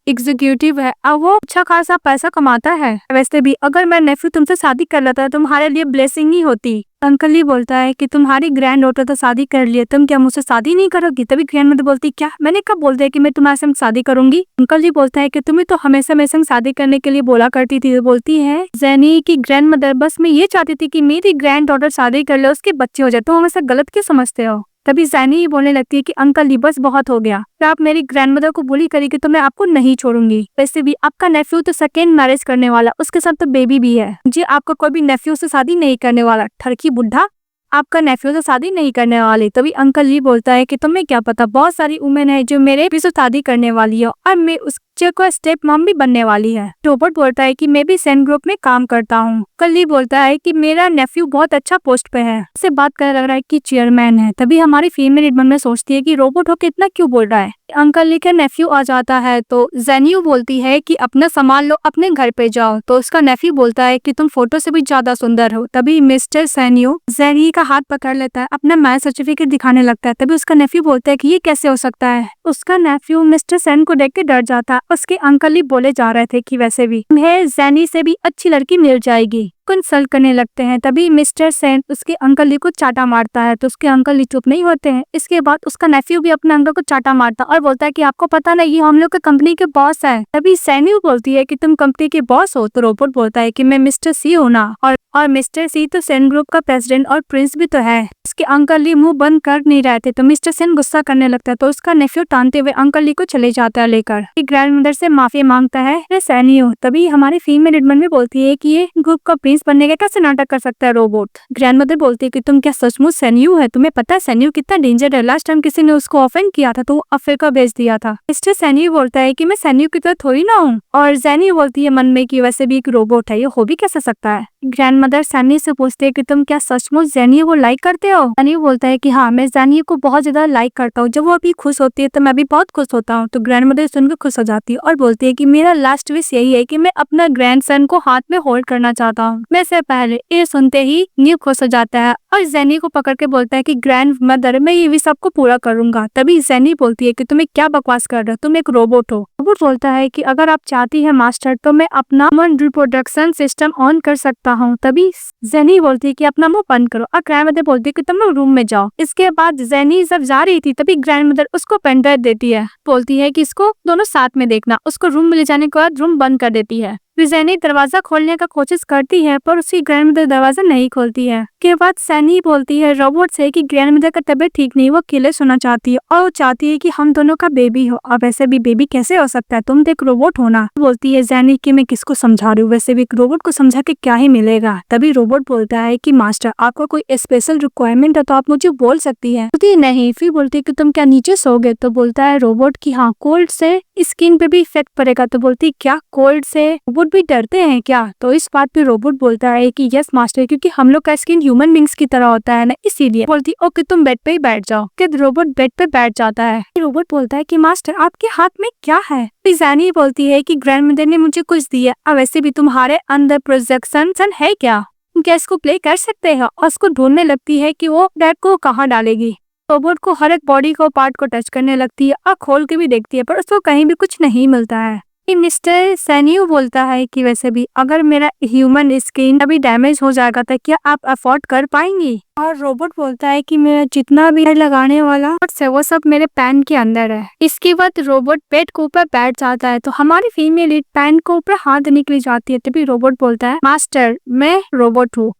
एग्जीक्यूटिव है और वो अच्छा खासा पैसा कमाता है। वैसे भी अगर मेरा नेफ्यू तुमसे शादी कर लेता है तुम्हारे लिए ब्लेसिंग ही होती। अंकल ही बोलता है कि तुम्हारी ग्रैंड डॉटर तो शादी कर लिए, तुम क्या मुझसे शादी नहीं करोगी? तभी ग्रैंडमदर बोलती क्या मैंने कब बोल दिया कि मैं तुम्हारे संग शादी करूंगी? अंकल जी बोलता है कि तुम्हें तो हमेशा मेरे संग शादी करने के लिए बोला करती थी। बोलती है जेनी की ग्रैंडमदर बस मैं ये चाहती थी कि मेरी ग्रैंड डॉटर शादी कर ले, उसके बच्चे हो जाए, तुम हमेशा गलत क्यों समझते हो? तभी जैनी ही बोलने लगती है कि अंकल जी बस बहुत हो गया, तो आप मेरी ग्रैंडमदर को बुली करेगी तो मैं आपको नहीं छोड़ूंगी। वैसे भी आपका नेफ्यू तो सेकेंड मैरिज करने वाला, उसके साथ तो बेबी भी है। जी आपका कोई भी नेफ्यू से शादी नहीं करने वाला, ठरकी बुढ़ा, आपका नेफ्यू से शादी नहीं करने वाली। तभी अंकल जी बोलता है कि तुम्हें क्या पता, बहुत सारी वुमेन है जो मेरे भी से शादी करने वाली है और मैं उसके को स्टेप मॉम भी बनने वाली है। रोबोट बोलता है कि मैं भी सेन ग्रुप में काम करता हूँ। कल बोलता है कि मेरा नेफ्यू बहुत अच्छा पोस्ट पे है, इससे बात कर लग रहा है कि चेयरमैन है। तभी हमारी फीमेल मन में सोचती है कि रोबोट होके इतना क्यों बोल रहा है। अंकल लेकर नेफ्यू आ जाता है तो जेन्यू बोलती है कि अपना सामान लो, अपने घर पे जाओ। तो उसका नेफ्यू बोलता है कि तुम फोटो से भी ज्यादा सुंदर हो। तभी मिस्टर सैन्यू जेनी का हाथ पकड़ लेता है, अपना मैरिज सर्टिफिकेट दिखाने लगता है। तभी उसका नेफ्यू बोलता है कि ये कैसे हो सकता है। उसका नेफ्यू मिस्टर सैन को देख के डर जाता है। उसके अंकल ही बोले जा रहे थे कि वैसे भी तुम्हें जेनी से भी अच्छी लड़की मिल जाएगी। कंसल्ट करने लगते हैं। तभी मिस्टर सेन उसके अंकल ली को चाटा मारता है तो उसके अंकल ली चुप नहीं होते हैं। इसके बाद उसका नेफ्यू भी अपने अंकल को चाटा मारता और बोलता है कि आपको पता नहीं ये हम लोग के कंपनी के बॉस है। तभी सैनी बोलती है कि तुम कंपनी के बॉस हो। तो रोबोट बोलता है कि मैं मिस्टर सी हूँ ना, और मिस्टर सी तो सेन ग्रुप का प्रेसिडेंट और प्रिंस भी तो है। उसके अंकल ली मुंह बंद कर नहीं रहे थे तो मिस्टर सेन गुस्सा करने लगता है। तो उसका नेफ्यू टानते हुए अंकल ली को चले जाता है लेकर। ग्रैंडमदर से माफी मांगता है सैनी हो। तभी हमारी फीमेल एडमन भी बोलती है कि ये ग्रुप का प्रिंस बनने का कैसे नाटक कर सकता है रोबोट। ग्रैंडमदर बोलती है कि तुम क्या सचमुच सैन्यू है? तुम्हें पता है सैन्यू कितना डेंजर है? लास्ट टाइम किसी ने उसको ऑफेंड किया था तो वो अफ्रीका भेज दिया था। मिस्टर सैन्यू बोलता है कि मैं सैन्यू की तरह थोड़ी ना हूँ। और सैन्यू बोलती है मन में कि वैसे भी एक रोबोट है, ये हो भी कैसे सकता है। ग्रैंडमदर सैनी से पूछते है कि तुम क्या सचमुच जेनियो को लाइक करते हो? सैनी बोलता है कि हाँ मैं जेनियो को बहुत ज्यादा लाइक करता हूँ, जब वो अभी खुश होती है तो मैं भी बहुत खुश होता हूँ। तो ग्रैंडमदर सुनकर खुश हो जाती है और बोलती है कि मेरा लास्ट विश यही है कि मैं अपना ग्रैंडसन को हाथ में होल्ड करना चाहता हूँ। मैं से पहले ये सुनते ही न्यू खुश हो जाता है और जेनी को पकड़ के बोलता है कि ग्रैंड मदर मैं ये विश सबको पूरा करूंगा। तभी जेनी बोलती है कि तुम क्या बकवास कर रहे हो, तुम एक रोबोट हो। रोबोट बोलता है कि अगर आप चाहती है मास्टर तो मैं अपना ह्यूमन रिप्रोडक्शन सिस्टम ऑन कर सकता रहा हूँ। तभी जेनी बोलती है कि अपना मुंह बंद करो और ग्रैंडमदर बोलती है कि तुम लोग रूम में जाओ। इसके बाद जेनी जब जा रही थी तभी ग्रैंडमदर उसको पेन ड्राइव देती है, बोलती है कि इसको दोनों साथ में देखना। उसको रूम में ले जाने के बाद रूम बंद कर देती है। फिर जेनी दरवाजा खोलने का कोशिश करती है पर उसकी ग्रैंडमदर दरवाजा नहीं खोलती है। के बाद सैनी बोलती है रोबोट से कि ग्रैंडमदर का तबीयत ठीक नहीं, वो अकेले सोना चाहती है और वो चाहती है कि हम दोनों का बेबी हो। अब वैसे भी बेबी कैसे हो सकता है, तुम तो एक रोबोट होना। बोलती है जेनी कि मैं किसको समझा रही हूँ, वैसे भी एक रोबोट को समझा के क्या ही मिलेगा। तभी रोबोट बोलता है कि मास्टर आपको कोई स्पेशल रिक्वायरमेंट है तो आप मुझे बोल सकती है। बोलती है नहीं। फिर बोलती है कि तुम क्या नीचे सोओगे, तो बोलता है रोबोट की हाँ कोल्ड से स्किन पे भी इफेक्ट पड़ेगा। तो बोलती है क्या कोल्ड से रोबोट भी डरते हैं क्या? तो इस बात पे रोबोट बोलता है कि यस मास्टर, क्योंकि हम लोग का स्किन ह्यूमन बींग्स की तरह होता है ना, इसीलिए। बोलती ओके तुम बेड पे ही बैठ जाओ। कि रोबोट बेड पे बैठ जाता है। रोबोट बोलता है कि मास्टर आपके हाथ में क्या है? जेनी बोलती है कि ग्रैंडमदर ने मुझे कुछ दिया। अब वैसे भी तुम्हारे अंदर प्रोजेक्शन है क्या इसको प्ले कर सकते हैं? और उसको ढूंढने लगती है कि वो डैड को कहाँ डालेगी। रोबोट को हर एक बॉडी को पार्ट को टच करने लगती है और खोल के भी देखती है पर उसको कहीं भी कुछ नहीं मिलता है। मिस्टर सैनियो बोलता है कि वैसे भी अगर मेरा ह्यूमन स्किन अभी डैमेज हो जाएगा तो क्या आप अफोर्ड कर पाएंगी? और रोबोट बोलता है कि मेरा जितना भी लगाने वाला है वो सब मेरे पैन के अंदर है। इसके बाद रोबोट बेड के ऊपर बैठ जाता है तो हमारी फीमेल लीड पैन के ऊपर हाथ निकली जाती है। तभी रोबोट बोलता है मास्टर मैं रोबोट हूँ,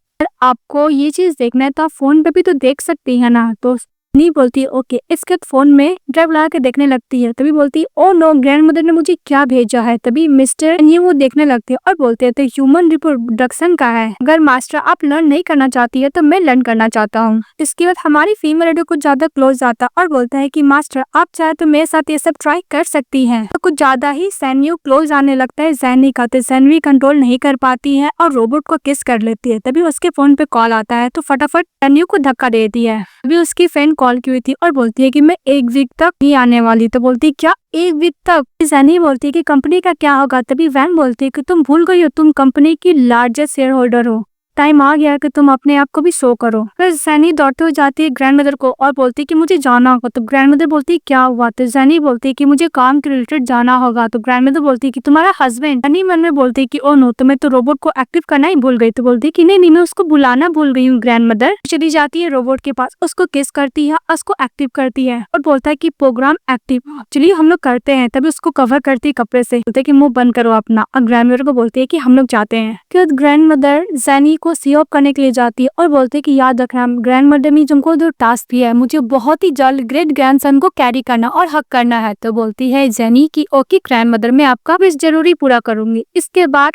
आपको ये चीज देखना है तो आप फोन पे भी तो देख सकती है ना। तो नहीं बोलती ओके। इसके फोन में ड्राइव लगा के देखने लगती है। तभी बोलती ओ नो ग्रैंडमदर ने मुझे क्या भेजा है। तभी मिस्टर ये वो देखने लगते हैं और बोलते हैं तो ह्यूमन रिप्रोडक्शन का है। अगर मास्टर आप लर्न नहीं करना चाहती है तो मैं लर्न करना चाहता हूँ। इसके बाद हमारी फीमेल रेडियो कुछ ज्यादा क्लोज आता है और बोलता है कि मास्टर आप चाहे तो मेरे साथ ये सब ट्राई कर सकती है। तो कुछ ज्यादा ही सैनियो क्लोज आने लगता है जेनी का। तो जेनी कंट्रोल नहीं कर पाती है और रोबोट को किस कर लेती है। तभी उसके फोन पे कॉल आता है तो फटाफट सैनियो को धक्का देती है। तभी उसकी फ्रेंड कॉल की हुई थी और बोलती है कि मैं 1 वीक तक नहीं आने वाली। तो बोलती है क्या 1 वीक तक? जेनी बोलती है कि कंपनी का क्या होगा। तभी वैन बोलती है कि तुम भूल गई हो तुम कंपनी की लार्जेस्ट शेयर होल्डर हो, टाइम आ गया कि तुम अपने आप को भी शो करो। फिर जेनी दौड़ते हुए जाती है ग्रैंडमदर को और बोलती है कि मुझे जाना होगा। तो ग्रैंडमदर बोलती है क्या हुआ? तो जेनी बोलती है कि मुझे काम के रिलेटेड जाना होगा। तो ग्रैंडमदर बोलती है कि तुम्हारा हस्बैंड। जेनी मन में बोलती है कि ओ नो, तो मैं तो रोबोट को एक्टिव करना ही भूल गई। तो बोलती है कि नहीं मैं उसको बुलाना भूल गई हूँ। ग्रैंडमदर चली जाती है रोबोट के पास, उसको किस करती है, उसको एक्टिव करती है और बोलता है कि प्रोग्राम एक्टिव, चलिए हम लोग करते हैं। तभी उसको कवर करती है कपड़े से, बोलते है कि मुंह बंद करो अपना। और ग्रैंडमदर को बोलती है कि हम लोग जाते हैं। फिर ग्रैंडमदर जेनी को सी ऑफ करने के लिए जाती है और बोलते है कि याद रखना ग्रैंडमदर में तुमको जो टास्क दिया है मुझे बहुत ही जल्द ग्रेट ग्रैंडसन को कैरी करना और हक करना है। तो बोलती है जेनी की ओके ग्रैंडमदर मैं आपका विश जरूरी पूरा करूंगी। इसके बाद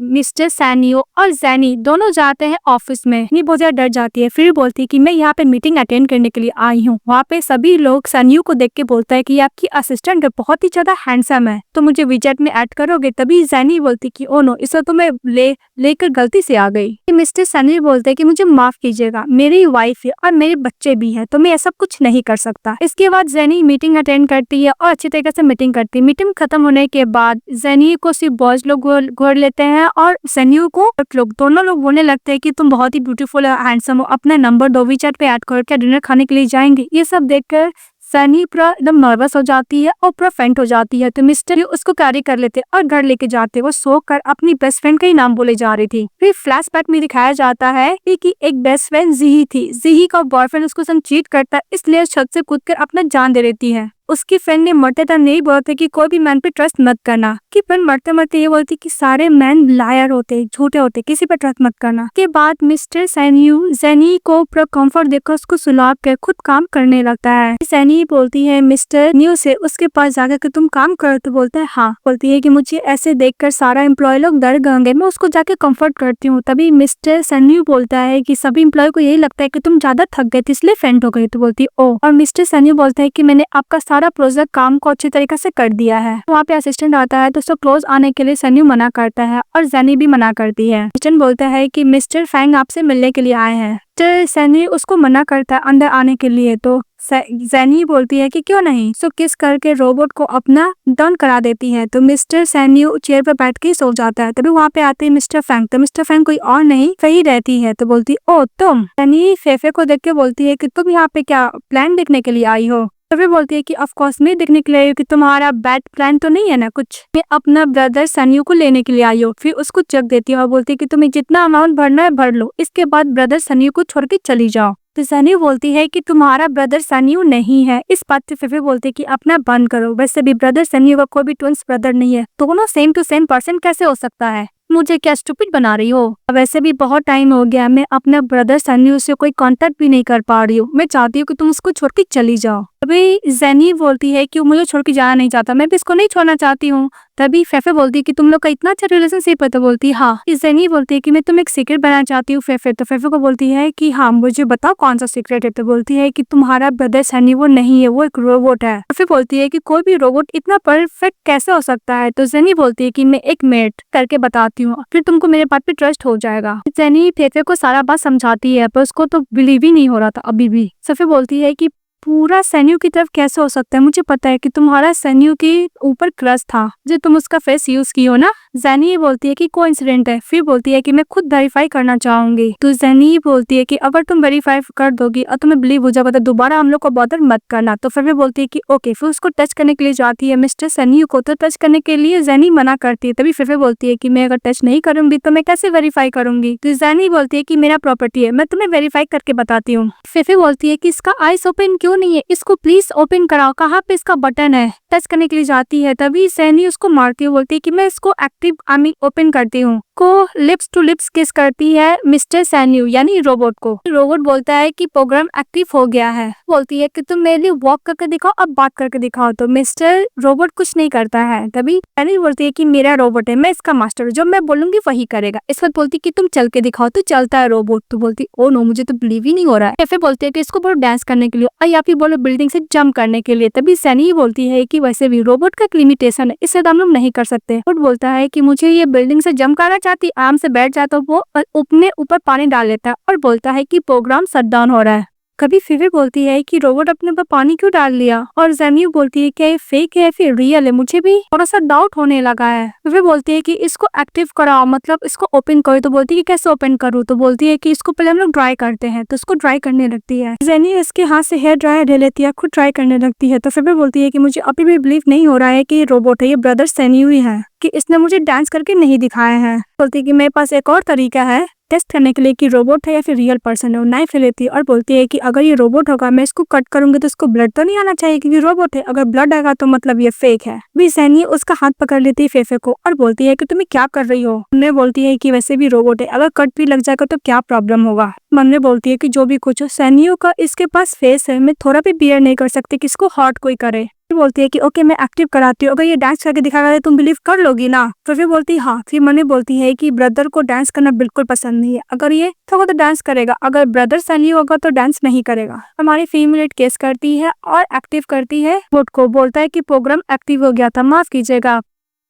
मिस्टर सैनियो और जेनी दोनों जाते हैं ऑफिस में। ये बहुत ज्यादा डर जाती है। फिर बोलती है कि मैं यहाँ पे मीटिंग अटेंड करने के लिए आई हूँ। वहाँ पे सभी लोग सैनियो को देख के बोलता है कि आपकी असिस्टेंट बहुत ही ज्यादा हैंडसम है, तो मुझे विजेट में ऐड करोगे? तभी जेनी बोलती कि ओ नो, इसे तो मैं लेकर गलती से आ गई। मिस्टर सैनी बोलते हैं कि मुझे माफ कीजिएगा, मेरी वाइफ है और मेरे बच्चे भी है, तो मैं ऐसा कुछ नहीं कर सकता। इसके बाद जेनी मीटिंग अटेंड करती है और अच्छी तरीके से मीटिंग करती है। मीटिंग खत्म होने के बाद जेनी को सिर्फ बॉयज लोग घोर लेते हैं और सैनियो को दोनों लोग बोलने लगते हैं कि तुम बहुत ही ब्यूटीफुल है, हैंडसम हो, अपना नंबर दो, वीचैट पे ऐड करके डिनर खाने के लिए जाएंगे। ये सब देखकर सनी पूरा एकदम नर्वस हो जाती है और पूरा फेंट हो जाती है। तो मिस्टर उसको कैरी कर लेते और घर लेके जाते। वो सो कर अपनी बेस्ट फ्रेंड का ही नाम बोले जा रही थी। फिर फ्लैशबैक में दिखाया जाता है कि एक बेस्ट फ्रेंड जीही थी। जीही का बॉयफ्रेंड उसको संग चीट करता है, इसलिए छत से कूदकर अपना जान दे देती है। उसकी फ्रेंड ने मरते टाइम नहीं बोलते कि कोई भी मैन पे ट्रस्ट मत करना। कि फ्रेंड मरते मरते ये बोलती कि सारे मैन लायर होते, झूठे होते, किसी पे ट्रस्ट मत करना। के बाद मिस्टर सैनियो जेनी को पूरा कंफर्ट देकर उसको सुलाभ कर खुद काम करने लगता है। सैनी बोलती है मिस्टर न्यू से उसके पास जाकर कि तुम काम करो। तो बोलता है हाँ। बोलती है कि मुझे ऐसे देखकर सारा एम्प्लॉय लोग डर गए, मैं उसको जाके कंफर्ट करती हूँ। तभी मिस्टर सैनियो बोलता है कि सभी एम्प्लॉय को यही लगता है कि तुम ज्यादा थक गए थे इसलिए फेंट हो गई। तो बोलती है ओ। और मिस्टर सैनियो बोलता है कि मैंने आपका सारा प्रोजेक्ट काम को अच्छी तरीके से कर दिया है। वहाँ पे असिस्टेंट आता है तो उसको क्लोज आने के लिए सैनियो मना करता है और जेनी भी मना करती है। असिस्टेंट बोलता है कि मिस्टर फैंग आपसे मिलने के लिए आए हैं। तो सैनी उसको मना करता है अंदर आने के लिए। तो जेनी बोलती है कि क्यों नहीं। सो किस करके रोबोट को अपना डन करा देती है। तो मिस्टर सैनियो चेयर पर बैठ के सो जाता है। तभी वहाँ पे आते हैं मिस्टर फैंग। तो मिस्टर फैंग कोई और नहीं सही रहती है। तो बोलती ओ तुम। सैनी फेफे को देख के बोलती है कि तुम यहाँ पे क्या प्लान देखने के लिए आई हो। तो फिर बोलती है कि ऑफ कोर्स मैं देखने के लिए आई हूँ कि तुम्हारा बैड प्लान तो नहीं है ना कुछ। मैं अपना ब्रदर सन्यू को लेने के लिए आई हूँ। फिर उसको चेक देती है और बोलती है कि तुम्हें जितना अमाउंट भरना है भर लो, इसके बाद ब्रदर सन्यू को छोड़ के चली जाओ। तो सन्यू बोलती है कि तुम्हारा ब्रदर सन्यू नहीं है। इस बात से फिर बोलती है कि अपना बंद करो, वैसे भी ब्रदर सन्यू का कोई भी ट्विंस ब्रदर नहीं है, दोनों सेम टू सेम पर्सन कैसे हो सकता है, मुझे क्या स्टूपिड बना रही हो। वैसे भी बहुत टाइम हो गया, मैं अपने ब्रदर सन्यू से कोई कांटेक्ट भी नहीं कर पा रही हूँ, मैं चाहती हूँ कि तुम उसको छोड़ के चली जाओ। अभी जेनी बोलती है कि वो मुझे छोड़ के जाना नहीं चाहता, मैं भी इसको नहीं छोड़ना चाहती हूँ। तभी फेफे बोलती है कि तुम लोग का इतना अच्छा रिलेशनशिप है। तो बोलती है हाँ। जेनी बोलती है कि मैं तुम्हें एक सीक्रेट बनाना चाहती हूँ फेफे। तो फेफे को बोलती है कि हाँ मुझे बताओ कौन सा सीक्रेट है। तो बोलती है कि तुम्हारा ब्रदर सनी वो नहीं है, वो एक रोबोट है। फेफे बोलती है कि कोई भी रोबोट इतना परफेक्ट कैसे हो सकता है। तो जेनी बोलती है कि मैं एक मिनट करके बताती हूँ, फिर तुमको मेरे बात पे ट्रस्ट हो जाएगा। जेनी फेफे को सारा बात समझाती है पर उसको तो बिलीव ही नहीं हो रहा था अभी भी। फेफे बोलती है कि पूरा सन्यू की तरफ कैसे हो सकता है, मुझे पता है कि तुम्हारा सन्यू के ऊपर क्रश था जो तुम उसका फेस यूज की हो ना। जेनी ये बोलती है कि कोइंसिडेंट है। फिर बोलती है कि मैं खुद वेरीफाई करना चाहूंगी। तो जेनी ये बोलती है कि अगर तुम वेरीफाई कर दोगी और तुम्हें बिलीव हो जाएगा तो दोबारा हम लोग को बॉदर मत करना। तो फिर बोलती है कि ओके। फिर उसको टच करने के लिए जाती है मिस्टर सन्यू को, तो टच करने के लिए जेनी मना करती है। तभी फिर बोलती है कि मैं अगर टच नहीं करूंगी तो मैं कैसे वेरीफाई करूंगी। तो जेनी बोलती है कि मेरा प्रॉपर्टी है, मैं तुम्हें वेरीफाई करके बताती हूँ। फिर बोलती है कि इसका आइस ओपन क्यों नहीं है, इसको प्लीज ओपन कराओ, कहाँ पे इसका बटन है। टच करने के लिए जाती है तभी सैनी उसको मारती है, बोलती है कि मैं इसको एक्टिव ओपन करती हूँ। को लिप्स टू लिप्स किस करती है मिस्टर सैन्यू यानी रोबोट को। रोबोट बोलता है कि प्रोग्राम एक्टिव हो गया है। बोलती है कि तुम मेरे लिए वॉक करके दिखाओ, अब बात करके दिखाओ। तो मिस्टर रोबोट कुछ नहीं करता है। तभी सैनी बोलती है कि मेरा रोबोट है, मैं इसका मास्टर हूँ, जो मैं बोलूंगी वही करेगा। इस वक्त बोलती है कि तुम चल के दिखाओ। तो चलता है रोबोट। तो बोलती ओ नो मुझे तो बिलीव ही नहीं हो रहा है। फिर बोलती है कि इसको बोलो डांस करने के लिए या फिर बोलो बिल्डिंग से जंप करने के लिए। तभी सैनी बोलती है कि वैसे भी रोबोट का लिमिटेशन है, इससे हम लोग नहीं कर सकते। रोबोट बोलता है कि मुझे ये बिल्डिंग से जंप करना चाहती, आराम से बैठ जाए। तो वो अपने ऊपर पानी डाल लेता है और बोलता है कि प्रोग्राम शट डाउन हो रहा है। कभी फिर बोलती है कि रोबोट अपने ऊपर पानी क्यों डाल लिया। और जेनी बोलती है कि ये फेक है फिर रियल है, मुझे भी थोड़ा सा डाउट होने लगा है। फिर बोलती है कि इसको एक्टिव कराओ, मतलब इसको ओपन करो। तो बोलती है कि कैसे ओपन करूँ। तो बोलती है कि इसको पहले हम लोग ड्राई करते हैं। तो इसको ड्राई करने लगती है। जेनी इसके हाथ से हेयर ड्रायर ले लेती है, खुद ट्राई करने लगती है। तो फिर बोलती है कि मुझे अभी भी बिलीव नहीं हो रहा है कि ये रोबोट है, ये ब्रदर सैनी ही है, कि इसने मुझे डांस करके नहीं दिखाया है। बोलती है कि मेरे पास एक और तरीका है टेस्ट करने के लिए कि रोबोट है या फिर रियल पर्सन है। वो नाइफ ले लेती है और बोलती है कि अगर ये रोबोट होगा मैं इसको कट करूंगी तो इसको ब्लड तो नहीं आना चाहिए क्योंकि रोबोट है, अगर ब्लड आएगा तो मतलब ये फेक है। भी सैनी उसका हाथ पकड़ लेती है फेफे को और बोलती है कि तुम्हें क्या कर रही हो। उन्हें बोलती है कि वैसे भी रोबोट है, अगर कट भी लग जाएगा तो क्या प्रॉब्लम होगा। मन में बोलती है कि जो भी कुछ हो, सैनियों का इसके पास फेस है, मैं थोड़ा भी बियर नहीं कर सकती कि इसको हॉट कोई करे। बोलती है कि ओके मैं एक्टिव कराती हूँ, अगर ये डांस करके दिखाएगा तो तुम बिलीव कर लोगी ना। तो फिर बोलती है हाँ। फिर मने बोलती है कि ब्रदर को डांस करना बिल्कुल पसंद नहीं है, अगर ये थोड़ा तो डांस करेगा, अगर ब्रदर सनी होगा तो डांस नहीं करेगा। हमारी फीमेल केस करती है और एक्टिव करती है बोट को। बोलता है कि प्रोग्राम एक्टिव हो गया था, माफ कीजिएगा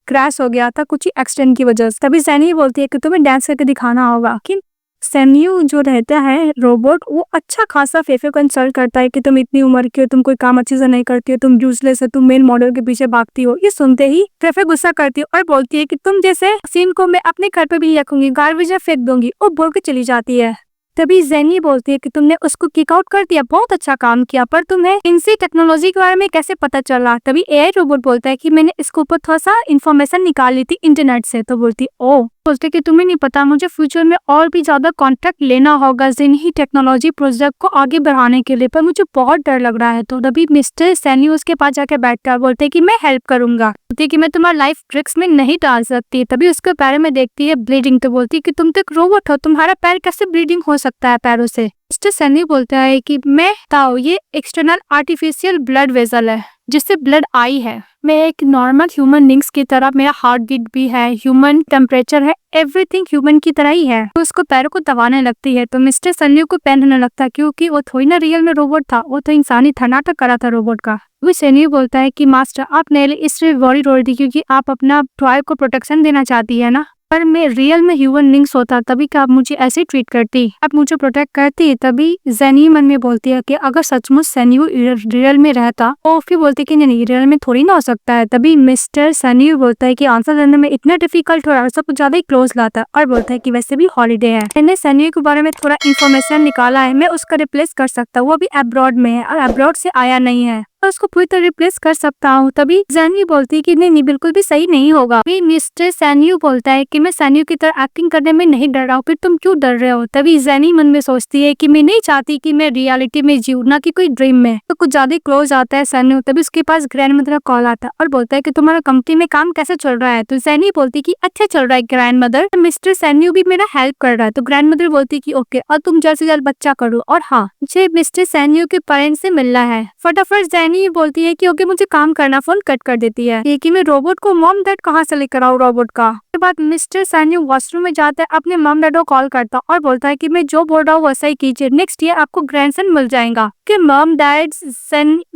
क्रैश हो गया था कुछ एक्सीडेंट की वजह से। तभी सैनी बोलती है कि तुम्हें डांस करके दिखाना होगा। कि सैन्यू जो रहता है रोबोट, वो अच्छा खासा फेफे को इंसल्ट करता है कि तुम इतनी उम्र की हो, तुम कोई काम अच्छे से नहीं करती हो, तुम यूजलेस है, तुम मेन मॉडल के पीछे भागती हो। ये सुनते ही फेफे गुस्सा करती है और बोलती है कि तुम जैसे सीन को मैं अपने घर पे भी रखूंगी, गार्बेज में फेंक दूंगी। और बोल के चली जाती है। तभी जेनी बोलती है कि तुमने उसको किक आउट कर दिया, बहुत अच्छा काम किया, पर तुम्हें इनसे टेक्नोलॉजी के बारे में कैसे पता चला। तभी एआई रोबोट बोलता है कि मैंने इसके ऊपर थोड़ा सा इन्फॉर्मेशन निकाल ली थी इंटरनेट से। तो बोलती ओ बोलते कि तुम्हें नहीं पता, मुझे फ्यूचर में और भी ज्यादा कॉन्ट्रैक्ट लेना होगा जेनी टेक्नोलॉजी प्रोजेक्ट को आगे बढ़ाने के लिए, पर मुझे बहुत डर लग रहा है। तो तभी मिस्टर सैनी उसके पास जाके बैठता है, बोलते कि मैं हेल्प करूंगा, बोलती कि मैं तुम्हारा लाइफ ट्रिक्स में नहीं डाल सकती। तभी उसके पैर में देखती है ब्लीडिंग। तो बोलती कि तुम तो एक रोबोट हो, तुम्हारा पैर कैसे ब्लीडिंग हो सकता है पैरों से। मिस्टर सैनी बोलता है कि मैं ताओ ये एक्सटर्नल आर्टिफिशियल ब्लड वेसल है जिससे ब्लड आई है, मैं एक नॉर्मल ह्यूमन बींग्स की तरह, मेरा हार्ट बीट भी है, ह्यूमन टेम्परेचर है, एवरीथिंग ह्यूमन की तरह ही है। तो उसको पैरों को दबाने लगती है। तो मिस्टर सन्यू को पेन होने लगता है क्योंकि वो थोड़ी ना रियल में रोबोट था, वो तो इंसानी था, नाटक करा था रोबोट का। वो सन्यू बोलता है कि मास्टर आप नेले इसलिए बॉडी तोड़ दी क्योंकि आप अपना टॉय को प्रोटेक्शन देना चाहती है ना, पर मैं रियल में ह्यूमन बींग्स होता तभी क्या आप मुझे ऐसे ट्रीट करती, आप मुझे प्रोटेक्ट करती। तभी जेनी मन में बोलती है कि अगर सचमुच सन्यू रियल में रहता तो फिर बोलती है कि नहीं रियल में थोड़ी ना हो सकता है। तभी मिस्टर सन्यू बोलता है कि आंसर देने में इतना डिफिकल्ट हो रहा है, सब कुछ ज्यादा ही क्लोज लाता है और बोलता है कि वैसे भी हॉलीडे है, मैंने सन्यू के बारे में थोड़ा इन्फॉर्मेशन निकाला है, मैं उसका रिप्लेस कर सकता हूँ, वो भी अब्रॉड में है और अब्रॉड से आया नहीं है। और उसको पूरी तरह रिप्लेस कर सकता हूँ। तभी जैनी बोलती है कि नहीं बिल्कुल भी सही नहीं होगा। फिर मिस्टर सैन्यू बोलता है कि मैं सैन्यू की तरह एक्टिंग करने में नहीं डर रहा हूँ, फिर तुम क्यों डर रहे हो। तभी जैनी मन में सोचती है कि मैं नहीं चाहती कि मैं रियलिटी में जीऊँ, ना कि कोई ड्रीम में। तो कुछ ज्यादा क्लोज आता है सैन्यू। तभी उसके पास ग्रैंड मदर का कॉल आता है और बोलता है कि तुम्हारा कंपनी में काम कैसे चल रहा है। तो जैनी बोलती कि अच्छा चल रहा है ग्रैंड मदर, मिस्टर सैन्यू भी मेरा हेल्प कर रहा है। तो ग्रैंड मदर बोलती कि ओके, और तुम जल्द से जल्द बच्चा करो, और हाँ मुझे मिस्टर सैन्यू के पेरेंट्स से मिलना है। फटाफट जैनी बोलती है कि ओके मुझे काम करना, फोन कट कर देती है। ये कि मैं रोबोट को मॉम डैड कहाँ से लेकर आऊँ रोबोट का। के बाद मिस्टर सैन्यू वॉशरूम में जाता है, अपने मॉम डैड को कॉल करता और बोलता है कि मैं जो बोल रहा हूँ वैसा ही कीजिए, नेक्स्ट ईयर आपको ग्रैंडसन मिल जाएगा। कि मॉम डैड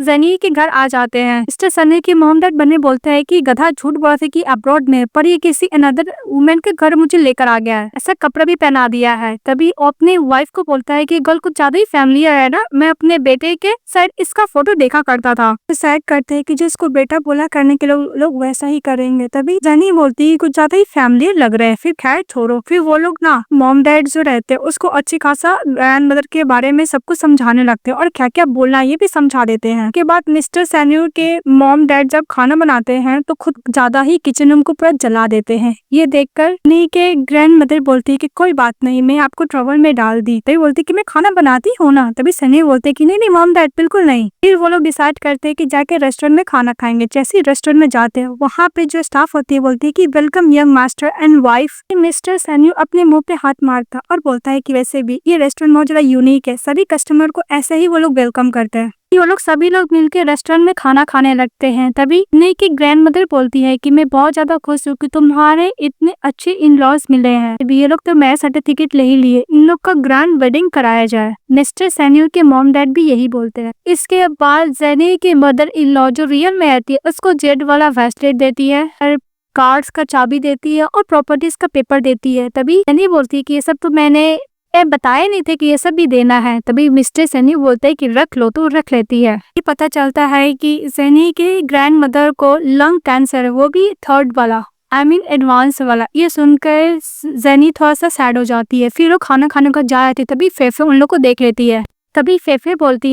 जनी के घर आ जाते हैं। मिस्टर सनी के मॉम डैड बने बोलते हैं कि गधा झूठ बोला था कि अब्रॉड में, पर ये किसी अनदर वुमेन के घर मुझे लेकर आ गया है, ऐसा कपड़ा भी पहना दिया है। तभी वो अपने वाइफ को बोलता है कि गर्ल कुछ ज्यादा ही फैमिलियर है ना, मैं अपने बेटे के शायद इसका फोटो देखा करता था। डिसाइड करते हैं कि जिसको बेटा बोला करने के लोग वैसा ही करेंगे। तभी जनी बोलती है कुछ ज्यादा ही फैमिलियर लग रहा है। फिर खैर छोड़ो, फिर वो लोग ना मॉम डैड जो रहते हैं उसको अच्छी खासा ग्रैंड मदर के बारे में सब कुछ समझाने लगते हैं और क्या क्या बोलना ये भी समझा देते हैं। के बाद मिस्टर सैन्यू के मॉम डैड जब खाना बनाते हैं तो खुद ज्यादा ही किचन रूम को पूरा जला देते हैं। ये देखकर नी के ग्रैंड मदर बोलती है कि कोई बात नहीं, मैं आपको ट्रबल में डाल दी। तभी बोलती कि मैं खाना बनाती हूँ ना। तभी सनी बोलते कि नहीं नहीं मॉम डैड बिल्कुल नहीं। फिर वो लोग डिसाइड करते हैं कि जाके रेस्टोरेंट में खाना खाएंगे। जैसे ही रेस्टोरेंट में जाते हैं वहाँ पे जो स्टाफ होती है बोलती है कि welcome young master and wife. Mister सैन्यू अपने मुंह पे हाथ मारता और बोलता है कि वैसे भी ये रेस्टोरेंट बहुत ज्यादा यूनिक है, सभी कस्टमर को ऐसे ही वो लोग वेलकम करते हैं। वो लोग सभी लोग मिलकर रेस्टोरेंट में खाना खाने लगते हैं। तभी नी की ग्रैंड मदर बोलती है कि मैं बहुत ज्यादा खुश हूँ कि तुम्हारे इतने अच्छे इन लॉज मिले हैं। तभी ये लोग तो मैरिज सर्टिफिकेट ले ही लिए, इन लोग का ग्रैंड वेडिंग कराया जाए। मिस्टर सैन्यू के मॉम डैड भी यही बोलते हैं। इसके बाद जैनी की मदर इन लॉ जो रियल में आती है उसको जेड वाला ब्रेसलेट देती है, कार्ड्स का चाबी देती है और प्रॉपर्टीज का पेपर देती है। तभी जैनी बोलती है कि ये सब तो मैंने बताया नहीं थे कि ये सब भी देना है। तभी मिस्टर सैनी बोलते हैं कि रख लो, तो रख लेती है। ये पता चलता है कि सैनी के ग्रैंड मदर को लंग कैंसर है, वो भी थर्ड वाला, आई मीन एडवांस वाला। ये सुनकर जैनी थोड़ा सा सैड हो जाती है। फिर वो खाना खाने को जा रहे थे तभी फेफे उन लोग को देख लेती है। तभी फेफे बोलती